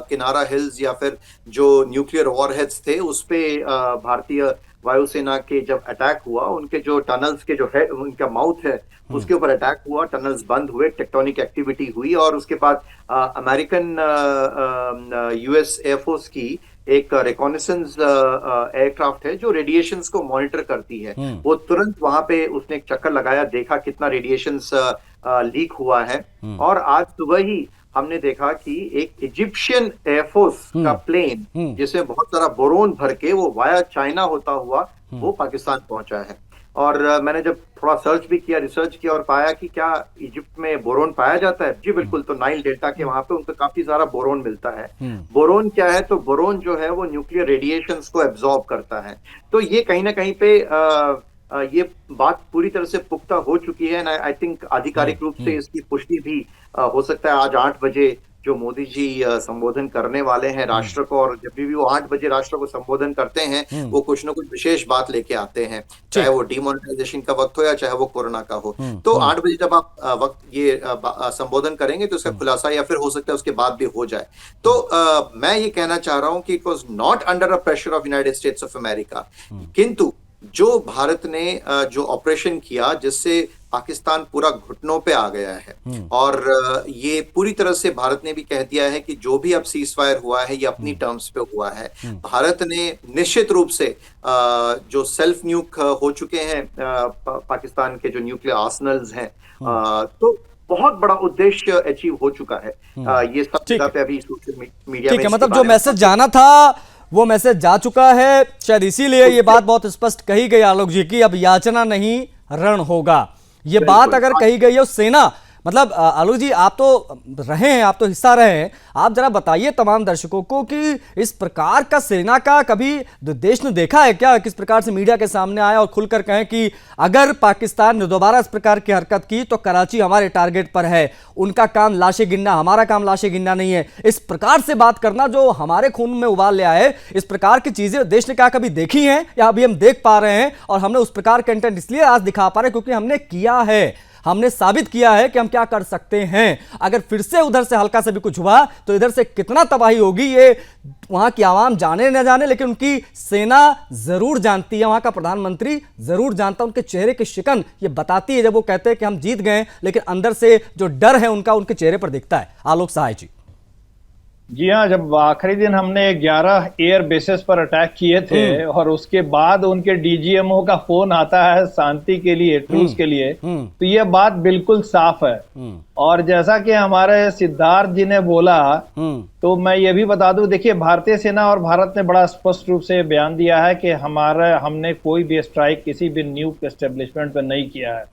किनारा हिल्स या फिर जो न्यूक्लियर वॉरहेड्स थे उस पे भारतीय वायुसेना के जब अटैक हुआ, उनके जो टनल्स के जो है, उनका माउथ है, उसके ऊपर अटैक हुआ, टनल्स बंद हुए, टेक्टोनिक एक्टिविटी हुई और उसके बाद अमेरिकन यूएस एयरफोर्स की एक रिकॉनेसेंस एयरक्राफ्ट है जो रेडिएशंस को मॉनिटर करती है। वो तुरंत वहां पे उसने एक चक्कर लगाया, देखा कितना रेडिएशंस लीक हुआ है। और आज सुबह ही हमने देखा कि एक इजिप्शियन एयरफोर्स का प्लेन जिसमें बहुत सारा बोरोन भर के वो वाया चाइना होता हुआ वो पाकिस्तान पहुंचा है। और मैंने जब थोड़ा सर्च भी किया, रिसर्च किया और पाया कि क्या इजिप्ट में बोरोन पाया जाता है? जी बिल्कुल। तो नाइल डेल्टा के वहां पे उनको काफी सारा बोरोन मिलता है। बोरोन क्या है? तो बोरोन जो है वो न्यूक्लियर रेडिएशंस को एब्जॉर्ब करता है। तो ये कहीं ना कहीं पे ये बात पूरी तरह से पुख्ता हो चुकी है। आई थिंक आधिकारिक रूप से इसकी पुष्टि भी हो सकता है आज 8 बजे जो मोदी जी संबोधन करने वाले हैं राष्ट्र को, और जब भी वो 8 बजे राष्ट्र को संबोधन करते हैं वो कुछ ना कुछ विशेष बात लेके आते हैं, चाहे वो डिमोनेटाइजेशन का वक्त हो या चाहे वो कोरोना का हो। तो 8 बजे जब आप वक्त ये संबोधन करेंगे तो उसका खुलासा या फिर हो सकता है उसके बाद भी हो जाए। तो मैं ये कहना चाह रहा हूं कि it was not under a pressure of United states of America, किंतु जो भारत ने जो ऑपरेशन किया जिससे पाकिस्तान पूरा घुटनों पे आ गया है और ये पूरी तरह से भारत ने भी कह दिया है कि जो भी अब सीज फायर हुआ है ये अपनी टर्म्स पे हुआ है। भारत ने निश्चित रूप से जो सेल्फ न्यूक हो चुके हैं पाकिस्तान के जो न्यूक्लियर आर्सेनल्स हैं, तो बहुत बड़ा उद्देश्य अचीव हो चुका है। ये सब जगह पे अभी सोशल मीडिया में मतलब जो मैसेज जाना था वो मैसेज जा चुका है। शायद इसीलिए ये बात बहुत स्पष्ट कही गई आलोक जी की, अब याचना नहीं रण होगा। ये बात अगर कही गई है सेना, मतलब आलोक जी आप तो रहे हैं, आप तो हिस्सा रहे हैं, आप जरा बताइए तमाम दर्शकों को कि इस प्रकार का सेना का कभी देश ने देखा है क्या? किस प्रकार से मीडिया के सामने आया और खुलकर कहें कि अगर पाकिस्तान ने दोबारा इस प्रकार की हरकत की तो कराची हमारे टारगेट पर है, उनका काम लाशें गिनना, हमारा काम लाशें गिनना नहीं है। इस प्रकार से बात करना जो हमारे खून में उबाल ले आए, इस प्रकार की चीजें देश ने क्या कभी देखी हैं या अभी हम देख पा रहे हैं? और हमने उस प्रकार कंटेंट इसलिए आज दिखा पा रहे हैं क्योंकि हमने किया है, हमने साबित किया है कि हम क्या कर सकते हैं। अगर फिर से उधर से हल्का से भी कुछ हुआ तो इधर से कितना तबाही होगी ये वहां की आवाम जाने न जाने, लेकिन उनकी सेना जरूर जानती है, वहां का प्रधानमंत्री जरूर जानता है। उनके चेहरे की शिकन ये बताती है जब वो कहते हैं कि हम जीत गए, लेकिन अंदर से जो डर है उनका उनके चेहरे पर दिखता है। आलोक सहाय जी। जी हाँ, जब आखिरी दिन हमने 11 एयर बेसेस पर अटैक किए थे और उसके बाद उनके डीजीएमओ का फोन आता है शांति के लिए, ट्रूस के लिए, तो ये बात बिल्कुल साफ है। और जैसा कि हमारे सिद्धार्थ जी ने बोला, तो मैं ये भी बता दूं, देखिए भारतीय सेना और भारत ने बड़ा स्पष्ट रूप से बयान दिया है कि हमने कोई भी स्ट्राइक किसी भी न्यूक्लियर एस्टेब्लिशमेंट पर नहीं किया है।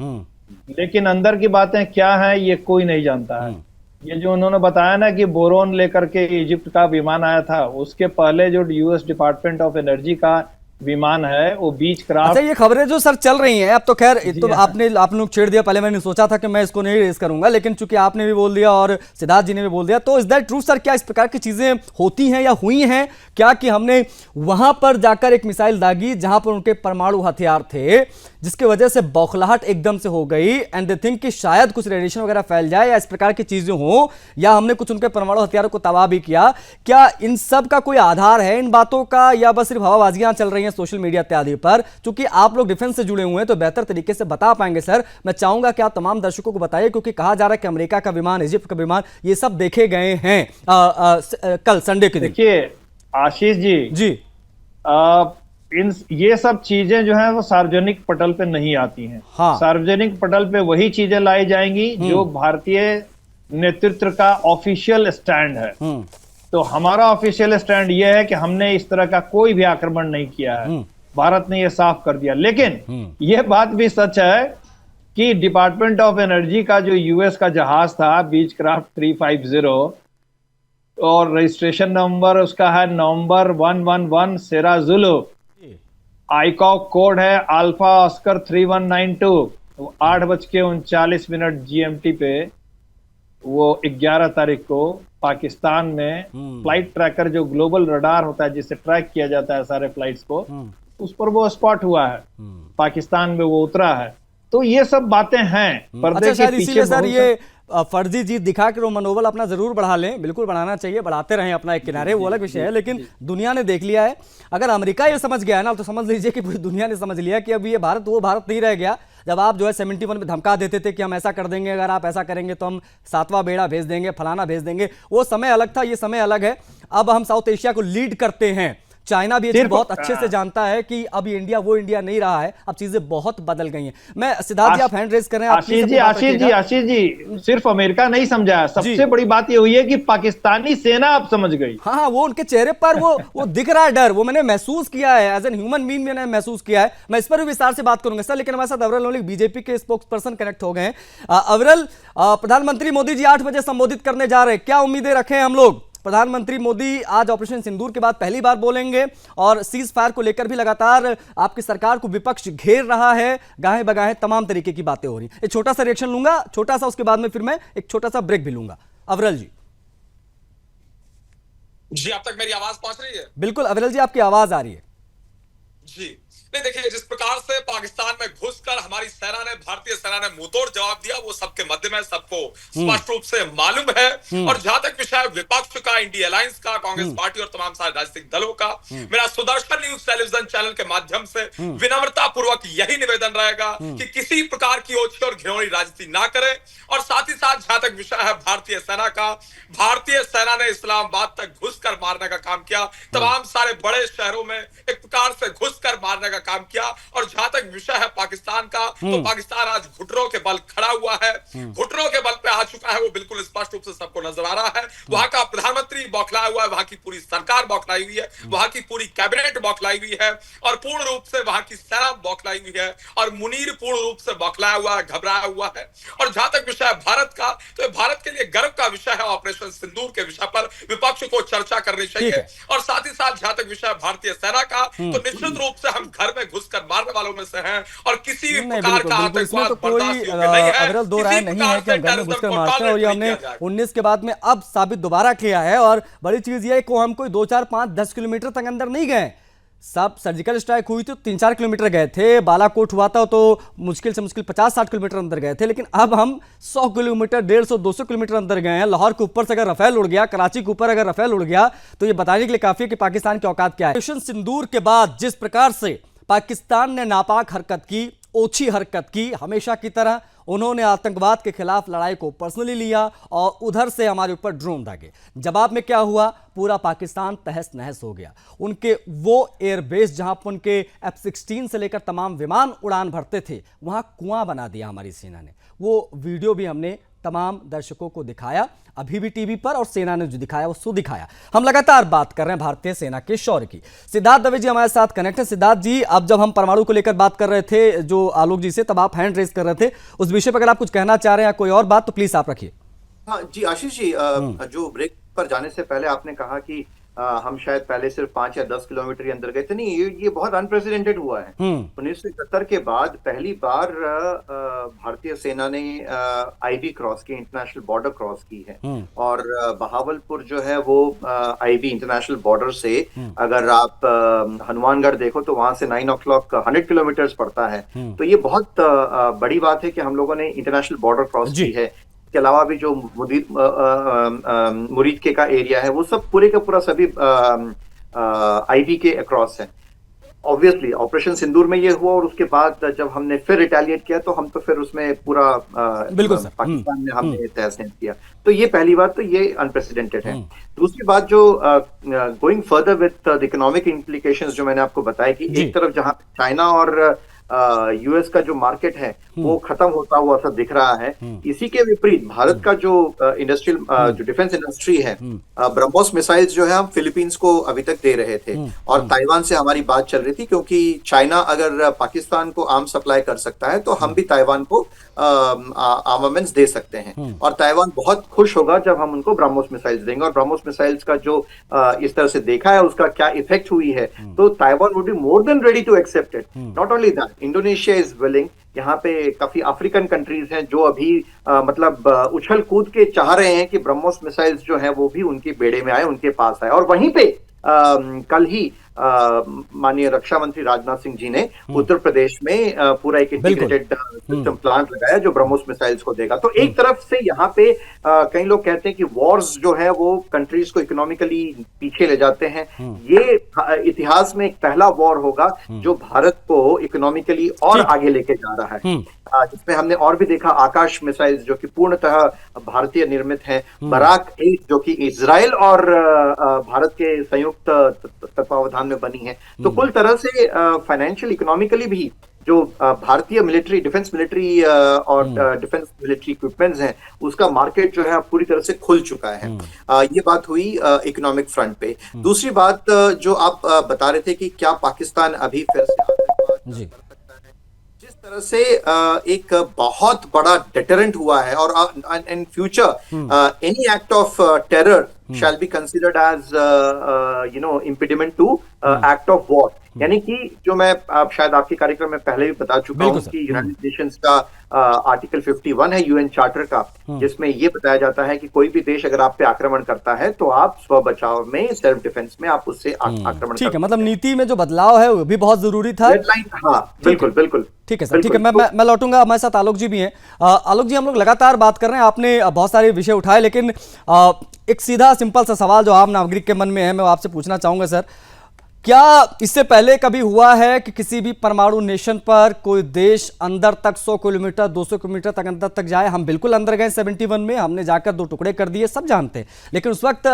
लेकिन अंदर की बातें क्या हैं ये कोई नहीं जानता है। ये जो उन्होंने बताया ना कि बोरोन लेकर के इजिप्ट का विमान आया था, उसके पहले जो यूएस डिपार्टमेंट ऑफ एनर्जी का विमान है वो बीच क्राफ्ट। अच्छा, ये खबरें जो सर चल रही हैं अब तो खैर तो आपने लोग छेड़ दिया। पहले मैंने सोचा था कि मैं इसको नहीं रेस करूंगा, लेकिन चूंकि आपने भी बोल दिया और सिद्धार्थ जी ने भी बोल दिया, तो इज दैट ट्रू सर? क्या इस प्रकार की चीजें होती हैं या हुई हैं क्या कि हमने वहां पर जाकर एक मिसाइल दागी जहां पर उनके परमाणु हथियार थे, जिसकी वजह से बौखलाहट एकदम से हो गई एंड दे थिंक कि शायद कुछ रेडिएशन वगैरह फैल जाए या इस प्रकार की चीजें हो, या हमने कुछ उनके परमाणु हथियारों को तबाह भी किया? क्या इन सब का कोई आधार है इन बातों का, या बस सिर्फ हवाबाजियां चल रही हैं सोशल मीडिया इत्यादि पर? क्योंकि आप लोग डिफेंस से जुड़े हुए हैं तो बेहतर तरीके से बता पाएंगे सर। मैं चाहूंगा कि आप तमाम दर्शकों को बताइए, क्योंकि कहा जा रहा है कि अमेरिका का विमान, इजिप्ट का विमान, ये सब देखे गए हैं कल संडे के दिन। देखिए आशीष जी, ये सब चीजें जो है वो सार्वजनिक पटल पे नहीं आती हैं। हाँ। सार्वजनिक पटल पे वही चीजें लाई जाएंगी जो भारतीय नेतृत्व का ऑफिशियल स्टैंड है। तो हमारा ऑफिशियल स्टैंड ये है कि हमने इस तरह का कोई भी आक्रमण नहीं किया है। भारत ने ये साफ कर दिया। लेकिन यह बात भी सच है कि डिपार्टमेंट ऑफ एनर्जी का जो यूएस का जहाज था बीच क्राफ्ट 350 और रजिस्ट्रेशन नंबर उसका है नवंबर 111 सेरा जुलू, आईकॉक कोड है अल्फा ऑस्कर 3192, 8:39 जीएमटी पे वो 11 तारीख को पाकिस्तान में फ्लाइट ट्रैकर जो ग्लोबल रडार होता है जिससे ट्रैक किया जाता है सारे फ्लाइट्स को, उस पर वो स्पॉट हुआ है, पाकिस्तान में वो उतरा है। तो ये सब बातें हैं पर्दे अच्छा, के इसीलिए पीछे। सर ये फर्जी जीत दिखा के वो मनोबल अपना जरूर बढ़ा लें, बिल्कुल बढ़ाना चाहिए, बढ़ाते रहें अपना एक किनारे, वो अलग विषय है। लेकिन दुनिया ने देख लिया है, अगर अमेरिका ये समझ गया है ना, तो समझ लीजिए कि पूरी दुनिया ने समझ लिया कि अब ये भारत वो भारत नहीं रह गया। जब आप जो है 71 में धमका देते थे कि हम ऐसा कर देंगे, अगर आप ऐसा करेंगे तो हम 7वां बेड़ा भेज देंगे, फलाना भेज देंगे, वो समय अलग था, ये समय अलग है। अब हम साउथ एशिया को लीड करते हैं। चाइना भी ये चीज बहुत अच्छे से जानता है कि अब इंडिया वो इंडिया नहीं रहा है, अब चीजें बहुत बदल गई हैं। मैं सिद्धार्थ जी, आप हैंड रेज कर रहे हैं। आशीष जी, सिर्फ अमेरिका नहीं समझा है, सबसे बड़ी बात ये हुई है कि पाकिस्तानी सेना अब समझ गई। हाँ, वो उनके चेहरे पर वो दिख रहा है डर, वो मैंने महसूस किया है, एज एन ह्यूमन बीइंग मैंने महसूस किया है। मैं इस पर भी विस्तार से बात करूंगा सर, लेकिन हमारे साथ अविरल मलिक बीजेपी के स्पोक्स पर्सन कनेक्ट हो गए हैं। अविरल, प्रधानमंत्री मोदी जी 8 बजे संबोधित करने जा रहे हैं, क्या उम्मीदें रखें हम लोग? प्रधानमंत्री मोदी आज ऑपरेशन सिंदूर के बाद पहली बार बोलेंगे और सीज फायर को लेकर भी लगातार आपकी सरकार को विपक्ष घेर रहा है, गाहे बगाहे तमाम तरीके की बातें हो रही हैं। एक छोटा सा रिएक्शन लूंगा, छोटा सा, उसके बाद में फिर मैं एक छोटा सा ब्रेक भी लूंगा। अविरल जी। जी, अब तक मेरी आवाज पहुंच रही है? बिल्कुल अविरल जी, आपकी आवाज आ रही है जी। नहीं, देखिए, जिस प्रकार से पाकिस्तान में घुसकर हमारी सेना ने, भारतीय सेना ने मुंहतोड़ जवाब दिया, वो सबके मध्य में सबको स्पष्ट रूप से मालूम है। और जहां तक विषय विपक्ष का, इंडिया अलायंस का, कांग्रेस पार्टी और तमाम सारे राजनीतिक दलों का, मेरा सुदर्शन न्यूज टेलीविजन चैनल के माध्यम से विनम्रता पूर्वक यही निवेदन रहेगा कि किसी प्रकार की ओछी और घिनौनी राजनीति ना करें। और साथ ही साथ जहां तक विषय है भारतीय सेना का, भारतीय सेना ने इस्लामाबाद तक घुसकर मारने का काम किया, तमाम सारे बड़े शहरों में एक प्रकार से घुसकर मारने का काम किया। और जहां तक विषय है पाकिस्तान का, तो पाकिस्तान आज घुटनों के बल खड़ा हुआ है, घुटनों के बल पे आ चुका है, वो बिल्कुल स्पष्ट रूप से सबको नजर आ रहा है। वहां का प्रधानमंत्री बौखलाया हुआ है, वहां की पूरी सरकार बौखलाई हुई है, वहां की पूरी कैबिनेट बौखलाई हुई है, और पूर्ण रूप से वहां की सेना बौखलाई हुई है, और मुनीर पूर्ण रूप से बौखलाया हुआ है, घबराया हुआ है। और जहां तक विषय है भारत का, तो भारत के लिए गर्व का विषय है ऑपरेशन सिंदूर के विषय पर विपक्ष को चर्चा करनी चाहिए। और साथ ही साथ जहां तक विषय है भारतीय सेना का, तो निश्चित रूप से हम घर में घुसकर मारने वालों में से हैं, और किसी भी प्रकार का आतंकवाद तो कोई अविरल दो राय नहीं है कि हम घर में घुसकर मारते हैं, और ये हमने 19 के बाद में अब साबित दोबारा किया है। और बड़ी चीज ये है कि हम कोई 2, 4, 5, 10 किलोमीटर तक अंदर नहीं गए। सब सर्जिकल स्ट्राइक हुई तो 3-4 किलोमीटर गए थे, बालाकोट हुआ था तो मुश्किल से मुश्किल 50-60 किलोमीटर अंदर गए थे, लेकिन अब हम 100 किलोमीटर, 150-200 किलोमीटर अंदर गए हैं। लाहौर के ऊपर से अगर रफेल उड़ गया, कराची के ऊपर अगर रफेल उड़ गया, तो ये बताने के लिए काफी है कि पाकिस्तान की औकात क्या है। ऑपरेशन सिंदूर के बाद जिस प्रकार से पाकिस्तान ने नापाक हरकत की, ओछी हरकत की। हमेशा की तरह उन्होंने आतंकवाद के खिलाफ लड़ाई को पर्सनली लिया और उधर से हमारे ऊपर ड्रोन दागे। जवाब में क्या हुआ, पूरा पाकिस्तान तहस नहस हो गया। उनके वो एयरबेस जहां पर उनके F-16 से लेकर तमाम विमान उड़ान भरते थे, वहां कुआं बना दिया हमारी सेना ने। वो वीडियो भी हमने तमाम दर्शकों को दिखाया, अभी भी टीवी पर, और सेना ने जो दिखाया वो सो दिखाया। हम लगातार बात कर रहे हैं भारतीय सेना के शौर्य की। सिद्धार्थ दवे जी हमारे साथ कनेक्ट हैं। सिद्धार्थ जी, अब जब हम परमाणु को लेकर बात कर रहे थे जो आलोक जी से, तब आप हैंड रेज कर रहे थे। उस विषय पर अगर आप कुछ कहना चाह रहे हैं या कोई और बात, तो प्लीज आप रखिए। हाँ जी आशीष जी, जो ब्रेक पर जाने से पहले आपने कहा कि हम शायद पहले सिर्फ 5 या 10 किलोमीटर ही अंदर गए थे। नहीं, ये बहुत अनप्रेसिडेंटेड हुआ है। 1971 के बाद पहली बार भारतीय सेना ने आईबी क्रॉस की, इंटरनेशनल बॉर्डर क्रॉस की है। और बहावलपुर जो है वो आईबी इंटरनेशनल बॉर्डर से अगर आप हनुमानगढ़ देखो तो वहां से 9 o'clock 100 किलोमीटर पड़ता है। तो ये बहुत बड़ी बात है कि हम लोगों ने इंटरनेशनल बॉर्डर क्रॉस की है। के अलावा भी जो मुरीद के का एरिया है वो सब पूरे का पूरा सभी आईबी के अक्रॉस है। ऑब्वियसली ऑपरेशन सिंदूर में ये हुआ, और उसके बाद जब हमने फिर रिटेलिएट किया तो हम तो फिर उसमें पूरा पाकिस्तान में हमने तहस नहस किया। तो ये पहली बात, तो ये अनप्रेसिडेंटेड है। दूसरी बात, जो going further with the economic implications जो मैंने आपको बताया कि एक तरफ जहां चाइना और यूएस का जो मार्केट है वो खत्म होता हुआ सा दिख रहा है, इसी के विपरीत भारत का जो इंडस्ट्रियल जो डिफेंस इंडस्ट्री है, ब्रह्मोस मिसाइल्स जो है हम फिलीपींस को अभी तक दे रहे थे, और ताइवान से हमारी बात चल रही थी, क्योंकि चाइना अगर पाकिस्तान को आर्म सप्लाई कर सकता है तो हम भी ताइवान को आर्मामेंट्स दे सकते हैं। और ताइवान बहुत खुश होगा जब हम उनको ब्रह्मोस मिसाइल्स देंगे। और ब्रह्मोस मिसाइल्स का जो इस तरह से देखा है उसका क्या इफेक्ट हुई है, तो Taiwan would be more than ready to accept it. Not only that, Indonesia is willing. यहाँ पे काफी अफ्रीकन कंट्रीज हैं जो अभी मतलब उछल कूद के चाह रहे हैं कि ब्रह्मोस मिसाइल्स जो है वो भी उनके बेड़े में आए, उनके पास आए। और वहीं पे कल ही माननीय रक्षा मंत्री राजनाथ सिंह जी ने उत्तर प्रदेश में पूरा एक इंटीग्रेटेड सिस्टम प्लांट लगाया जो ब्रह्मोस मिसाइल्स को देगा। तो एक तरफ से यहाँ पे कई लोग कहते हैं कि वॉर्स जो है वो कंट्रीज को इकोनॉमिकली पीछे ले जाते हैं। ये इतिहास में एक पहला वॉर होगा जो भारत को इकोनॉमिकली और आगे लेके जा रहा है, जिसमें हमने और भी देखा आकाश मिसाइल्स जो कि पूर्णतः भारतीय निर्मित है, बराक 8 जो कि इजराइल और भारत के संयुक्त तत्वावधान में बनी है। तो कुल तरह से फाइनेंशियल इकोनॉमिकली भी जो भारतीय मिलिट्री डिफेंस मिलिट्री और डिफेंस मिलिट्री इक्विपमेंट्स हैं उसका मार्केट जो है पूरी तरह से खुल चुका है। ये बात हुई इकोनॉमिक फ्रंट पे। दूसरी बात जो आप बता रहे थे कि क्या पाकिस्तान अभी फिर से जी जिस तरह से एक बहुत बड़ा डेटरेंट हुआ है, और in future any act of terror shall be considered as impediment to act of war। यानी कि जो मैं शायद आपके कार्यक्रम में पहले भी बता चुका हूँ कि यूनाइटेड नेशंस का आर्टिकल 51 है यूएन चार्टर का, जिसमें ये बताया जाता है कि कोई भी देश अगर आप पे आक्रमण करता है तो आप स्व बचाव में, सेल्फ डिफेंस में आप उससे आक्रमण। ठीक है, मतलब नीति में जो बदलाव है वो भी बहुत जरूरी था। हाँ बिल्कुल बिल्कुल, ठीक है सर, ठीक है। मैं लौटूंगा, हमारे साथ आलोक जी भी हैं। आलोक जी, हम लोग लगातार बात कर रहे हैं, आपने बहुत सारे विषय उठाए, लेकिन एक सीधा सिंपल सा सवाल जो आम नागरिक के मन में है मैं आपसे पूछना चाहूंगा सर, क्या इससे पहले कभी हुआ है कि किसी भी परमाणु नेशन पर कोई देश अंदर तक 100 किलोमीटर 200 किलोमीटर तक अंदर तक जाए? हम बिल्कुल अंदर गए 71 में, हमने जाकर 2 टुकड़े कर दिए, सब जानते हैं, लेकिन उस वक्त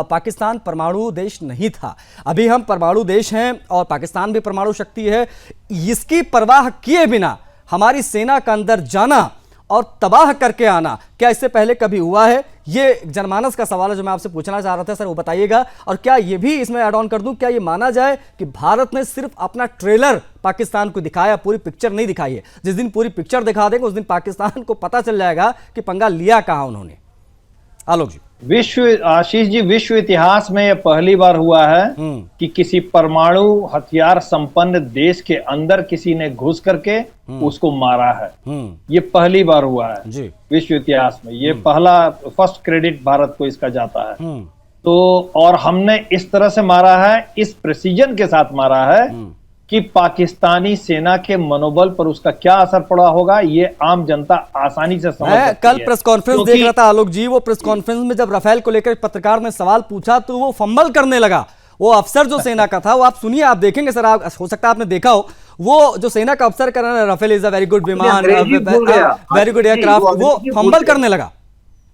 पाकिस्तान परमाणु देश नहीं था। अभी हम परमाणु देश हैं और पाकिस्तान भी परमाणु शक्ति है। इसकी परवाह किए बिना हमारी सेना का अंदर जाना और तबाह करके आना, क्या इससे पहले कभी हुआ है? ये जनमानस का सवाल है जो मैं आपसे पूछना चाह रहा था सर, वो बताइएगा। और क्या ये भी इसमें ऐड ऑन कर दूं, क्या ये माना जाए कि भारत ने सिर्फ अपना ट्रेलर पाकिस्तान को दिखाया, पूरी पिक्चर नहीं दिखाई है? जिस दिन पूरी पिक्चर दिखा देंगे उस दिन पाकिस्तान को पता चल जाएगा कि पंगा लिया कहां उन्होंने। आलोक जी। आशीष जी, विश्व इतिहास में यह पहली बार हुआ है कि किसी परमाणु हथियार संपन्न देश के अंदर किसी ने घुस करके उसको मारा है। ये पहली बार हुआ है जी विश्व इतिहास में। ये फर्स्ट क्रेडिट भारत को इसका जाता है। तो और हमने इस तरह से मारा है, इस प्रिसीजन के साथ मारा है कि पाकिस्तानी सेना के मनोबल पर उसका क्या असर पड़ा होगा ये आम जनता आसानी से समझ सकती है। कल प्रेस कॉन्फ्रेंस देख रहा था आलोक जी, वो प्रेस कॉन्फ्रेंस में जब राफेल को लेकर पत्रकार ने सवाल पूछा तो वो फंबल करने लगा। वो अफसर जो सेना का था, वो आप सुनिए, आप देखेंगे सर, आप हो सकता है आपने देखा हो, वो जो सेना का अफसर कर रहा है, Rafale is a very good विमान, अंग्रेजी भूल गया। वेरी गुड एयरक्राफ्ट, वो अंग्रेजी भूल फंबल गया। करने लगा।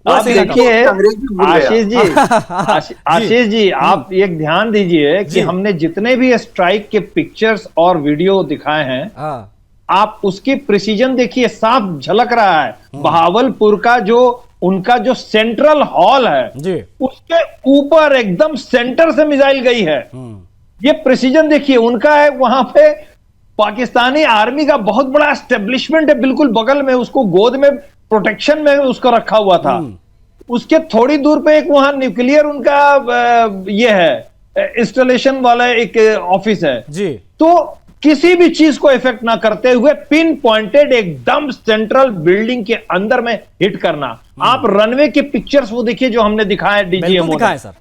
आप देखिए अंग्रेजी भूल गया। आशीष जी, आशीष जी आप एक ध्यान दीजिए कि हमने जितने भी स्ट्राइक के पिक्चर्स और वीडियो दिखाए हैं, हाँ, आप उसकी प्रिसीजन देखिए, साफ झलक रहा है। बहावलपुर का जो उनका जो सेंट्रल हॉल है जी, उसके ऊपर एकदम सेंटर से मिसाइल गई है। ये प्रिसीजन देखिए उनका है। वहां पे पाकिस्तानी आर्मी का बहुत बड़ा एस्टेब्लिशमेंट है, बिल्कुल बगल में, उसको गोद में प्रोटेक्शन में उसको रखा हुआ था। उसके थोड़ी दूर पे एक वहां न्यूक्लियर उनका ये है इंस्टॉलेशन वाला एक ऑफिस है जी। तो किसी भी चीज को इफेक्ट ना करते हुए पिन पॉइंटेड एकदम सेंट्रल बिल्डिंग के अंदर में हिट करना। आप रनवे के पिक्चर्स वो देखिए जो हमने दिखाए बिल्कुल डीजीएमओ दिखाएं सर।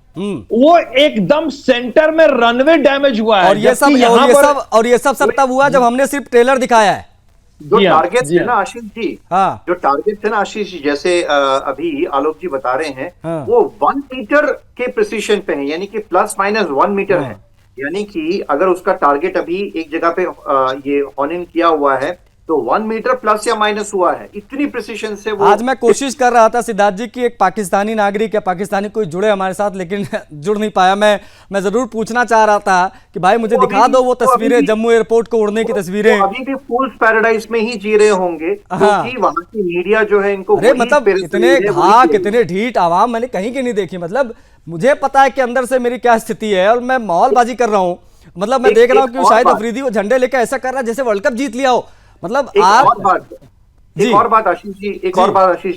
वो एकदम सेंटर में रनवे डैमेज हुआ है। और ये सब तब हुआ जब हमने सिर्फ ट्रेलर दिखाया है। जो जी हाँ, टारगेट जी थे ना हाँ। आशीष जी, हाँ, जो टारगेट थे ना आशीष जी, जैसे अभी आलोक जी बता रहे हैं, हाँ। वो 1 मीटर के प्रिसीशन पे है, यानी कि ±1 मीटर है। यानी कि अगर उसका टारगेट अभी एक जगह पे ये ऑन इन किया हुआ है तो 1 मीटर प्लस या माइनस हुआ है, इतनी प्रिसीशन से वो। आज मैं कोशिश कर रहा था सिद्धार्थ जी कि एक पाकिस्तानी नागरिक या पाकिस्तानी कोई जुड़े हमारे साथ, लेकिन जुड़ नहीं पाया। मैं जरूर पूछना चाह रहा था कि भाई मुझे दिखा दो वो तस्वीरें, जम्मू एयरपोर्ट को उड़ने की तस्वीरें। अभी भी फूल्स पैराडाइज में ही जी रहे होंगे, क्योंकि वहां की मीडिया जो है इनको अरे वही मतलब पेरिस इतने है, वही घाक, पेरिस। इतने ढीठ आवाम मैंने कहीं की नहीं देखी। मतलब मुझे पता है कि अंदर से मेरी क्या स्थिति है और मैं माहौलबाजी कर रहा हूँ। मतलब मैं देख रहा हूँ कि वो शायद अफरीदी वो झंडे लेकर ऐसा कर रहा है जैसे वर्ल्ड कप जीत लिया हो। मतलब एक आप और बात आशीष जी,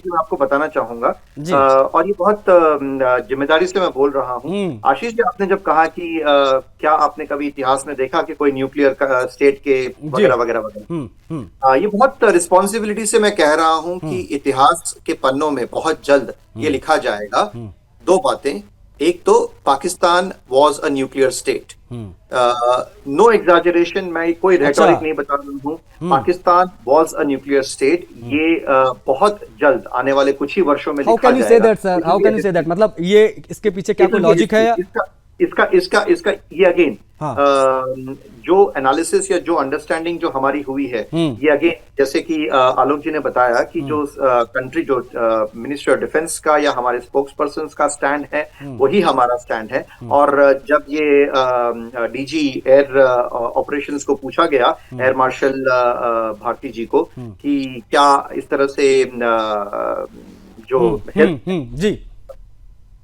मैं आपको बताना चाहूंगा, और ये बहुत जिम्मेदारी से मैं बोल रहा हूँ। आशीष जी, आपने जब कहा कि क्या आपने कभी इतिहास में देखा कि कोई न्यूक्लियर स्टेट के वगैरह वगैरह वगैरह, ये बहुत रिस्पॉन्सिबिलिटी से मैं कह रहा हूँ कि इतिहास के पन्नों में बहुत जल्द ये लिखा जाएगा। 2 बातें, एक तो Pakistan was a nuclear state, no exaggeration, मैं कोई रेटोरिक नहीं बता रहा हूँ। Pakistan was a nuclear state, ये बहुत जल्द आने वाले कुछ ही वर्षों में लिखा जाएगा। How can you say that sir, how can you say that? मतलब ये इसके पीछे क्या कोई लॉजिक है? इसका ये अगेन जो एनालिसिस या जो अंडरस्टैंडिंग जो हमारी हुई है, ये अगेन जैसे कि आलोक जी ने बताया कि जो कंट्री जो मिनिस्ट्री ऑफ डिफेंस का या हमारे स्पोक्स पर्सन का स्टैंड है, वही हमारा स्टैंड है। और जब ये डीजी एयर ऑपरेशंस को पूछा गया, एयर मार्शल भारती जी को, कि क्या इस तरह से जो जी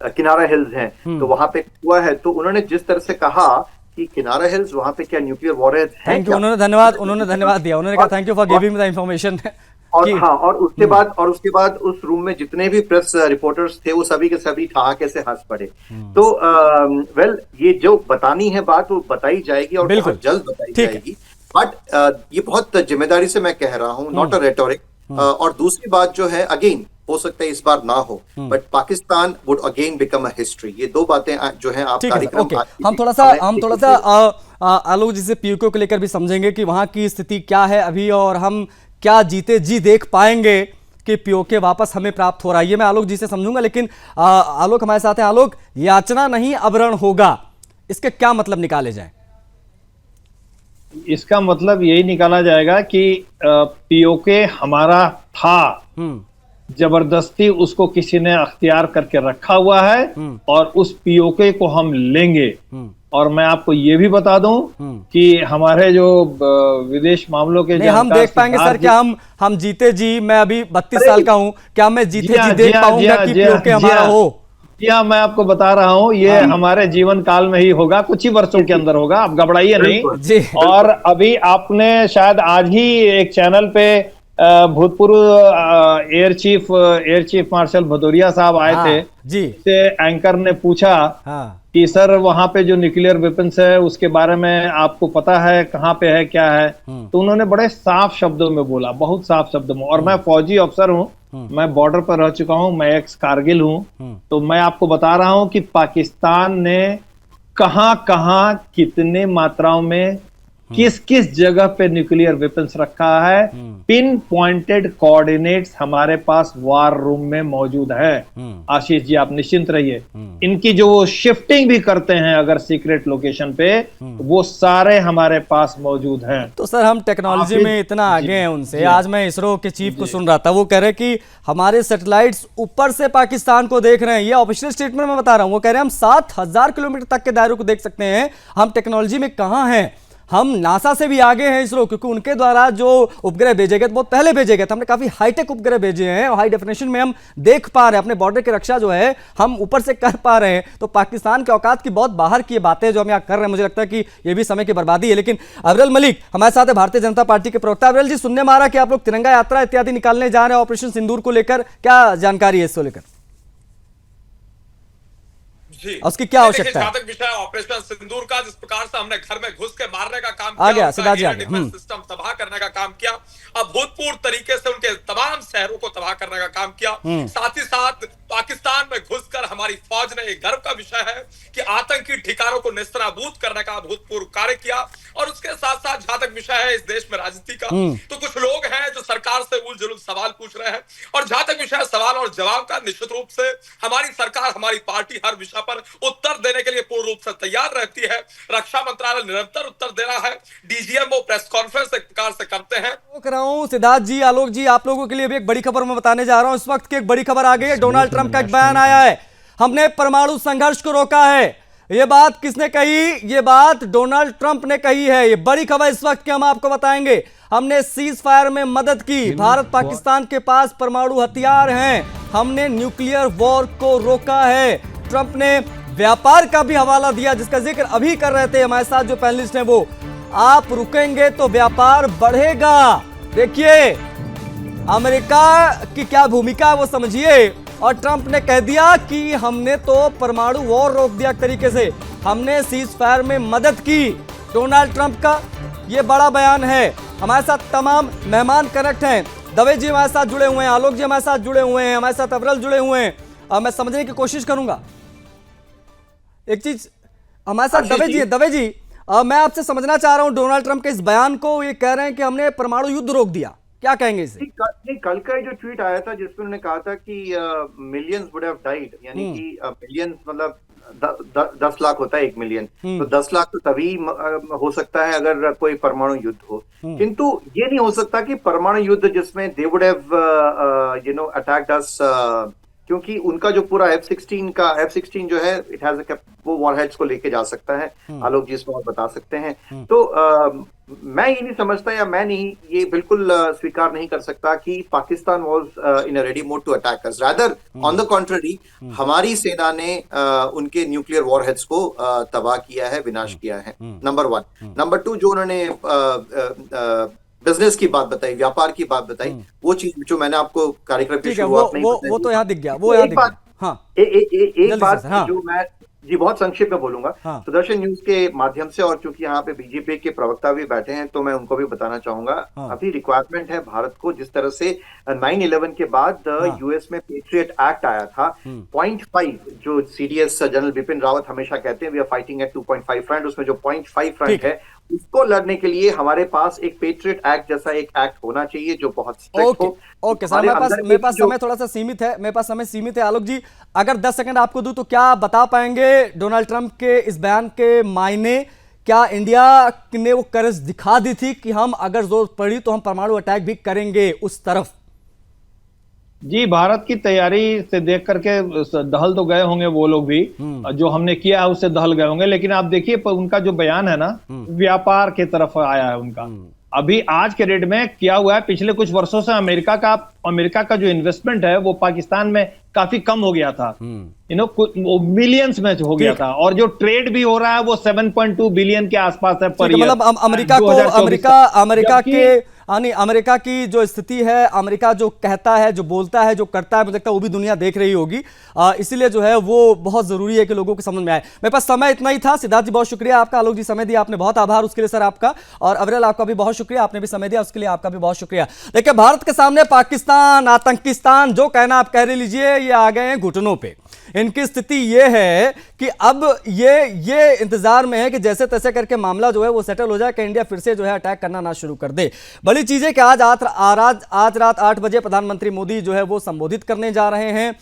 किनारा हिल्स हैं तो वहां पे हुआ है, तो उन्होंने जिस तरह से कहा कि किनारा हिल्स वहां पे क्या न्यूक्लियर वॉरहेड है, थैंक यू, उन्होंने धन्यवाद दिया। उन्होंने कहा thank you for giving the information. और हाँ, और उसके बाद उस रूम में जितने भी प्रेस रिपोर्टर्स थे वो सभी के सभी ठहाके से हंस पड़े। तो वेल, ये जो बतानी है बात वो बताई जाएगी और बहुत जल्द बताई जाएगी। बट ये बहुत जिम्मेदारी से मैं कह रहा हूँ, नॉट अ रेटोरिक। और दूसरी बात जो है, अगेन हो सकता है इस बार ना हो, but Pakistan would again become a history. ये 2 बातें जो हैं आप कार्यक्रम, हम थोड़ा सा आलोक जी से पीयूके को लेकर भी समझेंगे कि वहां की स्थिति क्या है अभी, और हम क्या जीते जी देख पाएंगे कि पीओके वापस हमें प्राप्त हो रहा है। ये मैं आलोक जी से समझूंगा, लेकिन आलोक हमारे साथ हैं। आलोक, याचना नहीं अवरण होगा, इसके क्या मतलब निकाले जाए? इसका मतलब यही निकाला जाएगा कि पीओके हमारा था, जबरदस्ती उसको किसी ने अख्तियार करके रखा हुआ है, और उस पीओके को हम लेंगे। और मैं आपको ये भी बता दूं कि हमारे जो विदेश मामलों के हम देख पाएंगे सर, क्या हम जीते जी, मैं अभी 32 साल का हूं, क्या मैं जीते जी देख पाऊंगा कि पीओके हमारा हो? जी हाँ, मैं आपको बता रहा हूँ, ये हमारे जीवन काल में ही होगा, कुच ही वर्षों के अंदर होगा, आप घबराइए नहीं। और अभी आपने शायद आज ही एक चैनल पे भूतपूर्व एयर चीफ मार्शल भदौरिया साहब आए थे जी, से एंकर ने पूछा कि सर वहां पे जो न्यूक्लियर वेपन्स है उसके बारे में आपको पता है, कहाँ पे है, क्या है? तो उन्होंने बड़े साफ शब्दों में बोला, बहुत साफ शब्दों में। और मैं फौजी अफसर हूँ, मैं बॉर्डर पर रह चुका हूँ, मैं एक्स कारगिल हूँ, तो मैं आपको बता रहा हूँ कि पाकिस्तान ने कहाँ कितने मात्राओं में किस किस जगह पे न्यूक्लियर वेपन्स रखा है, पिन पॉइंटेड कोऑर्डिनेट्स हमारे पास वार रूम में मौजूद है। आशीष जी आप निश्चिंत रहिए, इनकी जो वो शिफ्टिंग भी करते हैं अगर सीक्रेट लोकेशन पे, वो सारे हमारे पास मौजूद हैं। तो सर हम टेक्नोलॉजी में इतना आगे हैं उनसे। आज मैं इसरो के चीफ को सुन रहा था, वो कह रहे कि हमारे सैटेलाइट्स ऊपर से पाकिस्तान को देख रहे हैं। ये ऑफिशियल स्टेटमेंट में बता रहा हूं। वो कह रहे हैं हम 7000 किलोमीटर तक के दायरे को देख सकते हैं। हम टेक्नोलॉजी में कहां हैं? हम नासा से भी आगे हैं इसरो, क्योंकि उनके द्वारा जो उपग्रह भेजे गए बहुत पहले भेजे गए थे। हमने काफी हाईटेक उपग्रह भेजे हैं और हाई डेफिनेशन में हम देख पा रहे हैं, अपने बॉर्डर की रक्षा जो है हम ऊपर से कर पा रहे हैं। तो पाकिस्तान के औकात की बहुत बाहर की बातें जो हम यहाँ कर रहे हैं, मुझे लगता है कि ये भी समय की बर्बादी है। लेकिन अब्दुल मलिक हमारे साथ है, भारतीय जनता पार्टी के प्रवक्ता। अब्दुल जी, सुनने में आ रहा कि आप लोग तिरंगा यात्रा इत्यादि निकालने जा रहे हैं ऑपरेशन सिंदूर को लेकर, क्या जानकारी है इसको लेकर? उसकी क्या आवश्यकता है? विषय ऑपरेशन सिंदूर का, जिस प्रकार से हमने घर में घुस के मारने का काम आ गया, सिद्धार्थ जी आ गया। सिस्टम तबाह करने का काम किया, अभूतपूर्व तरीके से उनके तमाम शहरों को तबाह करने का काम किया। साथ ही साथ पाकिस्तान में घुसकर हमारी फौज ने, एक गर्व का विषय है कि आतंकी ठिकानों को निस्तानाबूद करने का अभूतपूर्व कार्य किया। और उसके साथ साथ जहां तक विषय है इस देश में राजनीति का, तो कुछ लोग हैं जो सरकार से उल जुलूल सवाल पूछ रहे हैं। और जहां तक विषय सवाल और जवाब का, निश्चित रूप से हमारी सरकार, हमारी पार्टी हर विषय पर उत्तर देने के लिए पूर्ण रूप से तैयार रहती है। रक्षा मंत्रालय निरंतर उत्तर दे रहा है। डीजीएमओ प्रेस कॉन्फ्रेंस एक प्रकार से करते हैं। सिद्धार्थ जी, आलोक जी, आप लोगों के लिए भी एक बड़ी खबर मैं बताने जा रहा हूं। इस वक्त की एक बड़ी खबर आ गई है। डोनाल्ड ट्रंप का एक बयान आया है, हमने परमाणु संघर्ष को रोका है। ये बात किसने कही? ये बात डोनाल्ड ट्रंप ने कही है। ये बड़ी खबर इस वक्त की हम आपको बताएंगे। हमने सीज फायर में मदद की, भारत पाकिस्तान के पास परमाणु हथियार हैं, हमने न्यूक्लियर वॉर को रोका है। ट्रंप ने व्यापार का भी हवाला दिया, जिसका जिक्र अभी कर रहे थे हमारे साथ जो पैनलिस्ट हैं वो। आप रुकेंगे तो व्यापार बढ़ेगा। देखिए अमेरिका की क्या भूमिका है वो समझिए। और ट्रंप ने कह दिया कि हमने तो परमाणु वॉर रोक दिया एक तरीके से, हमने सीज फायर में मदद की। डोनाल्ड ट्रंप का ये बड़ा बयान है। हमारे साथ तमाम मेहमान कनेक्ट हैं। दवे जी हमारे साथ जुड़े हुए हैं, आलोक जी हमारे साथ जुड़े हुए हैं, हमारे साथ अवरल जुड़े हुए हैं। मैं समझने की कोशिश करूंगा एक चीज। हमारे साथ दवे जी मैं आपसे समझना चाह रहा हूं डोनाल्ड ट्रंप के इस बयान को। ये कह रहे हैं कि हमने परमाणु युद्ध रोक दिया, क्या कहेंगे इसे? कल का जो ट्वीट आया था जिसमें उन्होंने कहा था कि मिलियंस वुड हैव डाइड, यानी कि मिलियंस मतलब 10 लाख होता है 1 मिलियन, तो 10 लाख तो तभी हो सकता है अगर कोई परमाणु युद्ध हो। किंतु ये नहीं हो सकता कि परमाणु युद्ध जिसमें दे वुड हैव अटैक्ड अस, क्योंकि उनका जो पूरा F-16 जो है इट हैज वो वॉरहेड्स को लेके जा सकता है। आलोक जी इसमें और बता सकते हैं। तो मैं ये नहीं समझता, या मैं नहीं ये बिल्कुल स्वीकार नहीं कर सकता कि Pakistan was in a ready mode to attack us. Rather on the contrary, हमारी सेना ने उनके न्यूक्लियर वॉरहेड्स को तबाह किया है, विनाश किया है। नंबर 1। नंबर 2, जो उन्होंने बिजनेस की बात बताई, व्यापार की बात बताई, वो चीज जो मैंने आपको कार्यक्रम की शुरुआत में वो तो यहाँ दिख गया, वो यहाँ दिख गया। हाँ, एक बात जो मैं बहुत संक्षिप्त में बोलूंगा। सुदर्शन न्यूज के माध्यम से, और चूंकि यहाँ पे बीजेपी के प्रवक्ता भी बैठे हैं तो मैं उनको भी बताना चाहूंगा। अभी रिक्वायरमेंट है भारत को, जिस तरह से 9/11 के बाद यूएस में पेट्रियट एक्ट आया था, 0.5 जो सीडीएस जनरल बिपिन रावत हमेशा कहते हैं we are fighting at 2.5 front, उसमें जो 0.5 फ्रंट है उसको लड़ने के लिए हमारे पास एक पेट्रियट एक्ट जैसा एक एक्ट होना चाहिए जो बहुत स्ट्रिक्ट हो। ओके सर, मेरे पास समय थोड़ा सा सीमित है, मेरे पास समय सीमित है। आलोक जी, अगर 10 सेकंड आपको दूं तो क्या बता पाएंगे डोनाल्ड ट्रंप के इस बयान के मायने? क्या इंडिया ने वो करज दिखा दी थी कि हम अगर जरूरत पड़ी तो हम परमाणु अटैक भी करेंगे उस तरफ? जी, भारत की तैयारी से देख करके दहल तो गए होंगे वो लोग भी, जो हमने किया है उससे दहल गए होंगे। लेकिन आप देखिए उनका जो बयान है ना, व्यापार के तरफ आया है उनका। अभी आज के डेट में क्या हुआ है, पिछले कुछ वर्षों से अमेरिका का जो इन्वेस्टमेंट है वो पाकिस्तान में काफी कम हो गया था, मिलियंस में हो गया था। और जो ट्रेड भी हो रहा है वो 7.2 बिलियन के आसपास है पर ईयर। मतलब अमेरिका यानी अमेरिका की जो स्थिति है, अमेरिका जो कहता है, जो बोलता है, जो करता है, मुझे लगता है वो भी दुनिया देख रही होगी। इसीलिए जो है वो बहुत जरूरी है कि लोगों को समझ में आए। मेरे पास समय इतना ही था। सिद्धार्थ जी बहुत शुक्रिया आपका, आलोक जी समय दिया आपने, बहुत आभार उसके लिए सर आपका, और अविरल आपका भी बहुत शुक्रिया, आपने भी समय दिया उसके लिए आपका भी बहुत शुक्रिया। देखिए, भारत के सामने पाकिस्तान, आतंकिस्तान जो कहना आप कह लीजिए, ये आ गए हैं घुटनों पे। इनकी स्थिति ये है कि अब ये इंतजार में है कि जैसे तैसे करके मामला जो है वो सेटल हो जाए कि इंडिया फिर से जो है अटैक करना ना शुरू कर दे। बड़ी चीज है कि आज रात 8 बजे प्रधानमंत्री मोदी जो है वो संबोधित करने जा रहे हैं।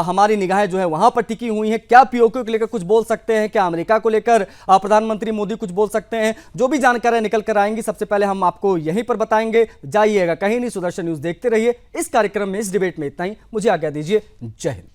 हमारी निगाहें जो है वहां पर टिकी हुई हैं। क्या पीओके को लेकर कुछ बोल सकते हैं, क्या अमेरिका को लेकर प्रधानमंत्री मोदी कुछ बोल सकते हैं, जो भी जानकारी निकल कर आएंगी सबसे पहले हम आपको यहीं पर बताएंगे। जाइएगा कहीं नहीं, सुदर्शन न्यूज देखते रहिए। इस कार्यक्रम में, इस डिबेट में इतना ही। मुझे आज्ञा दीजिए। जय हिंद।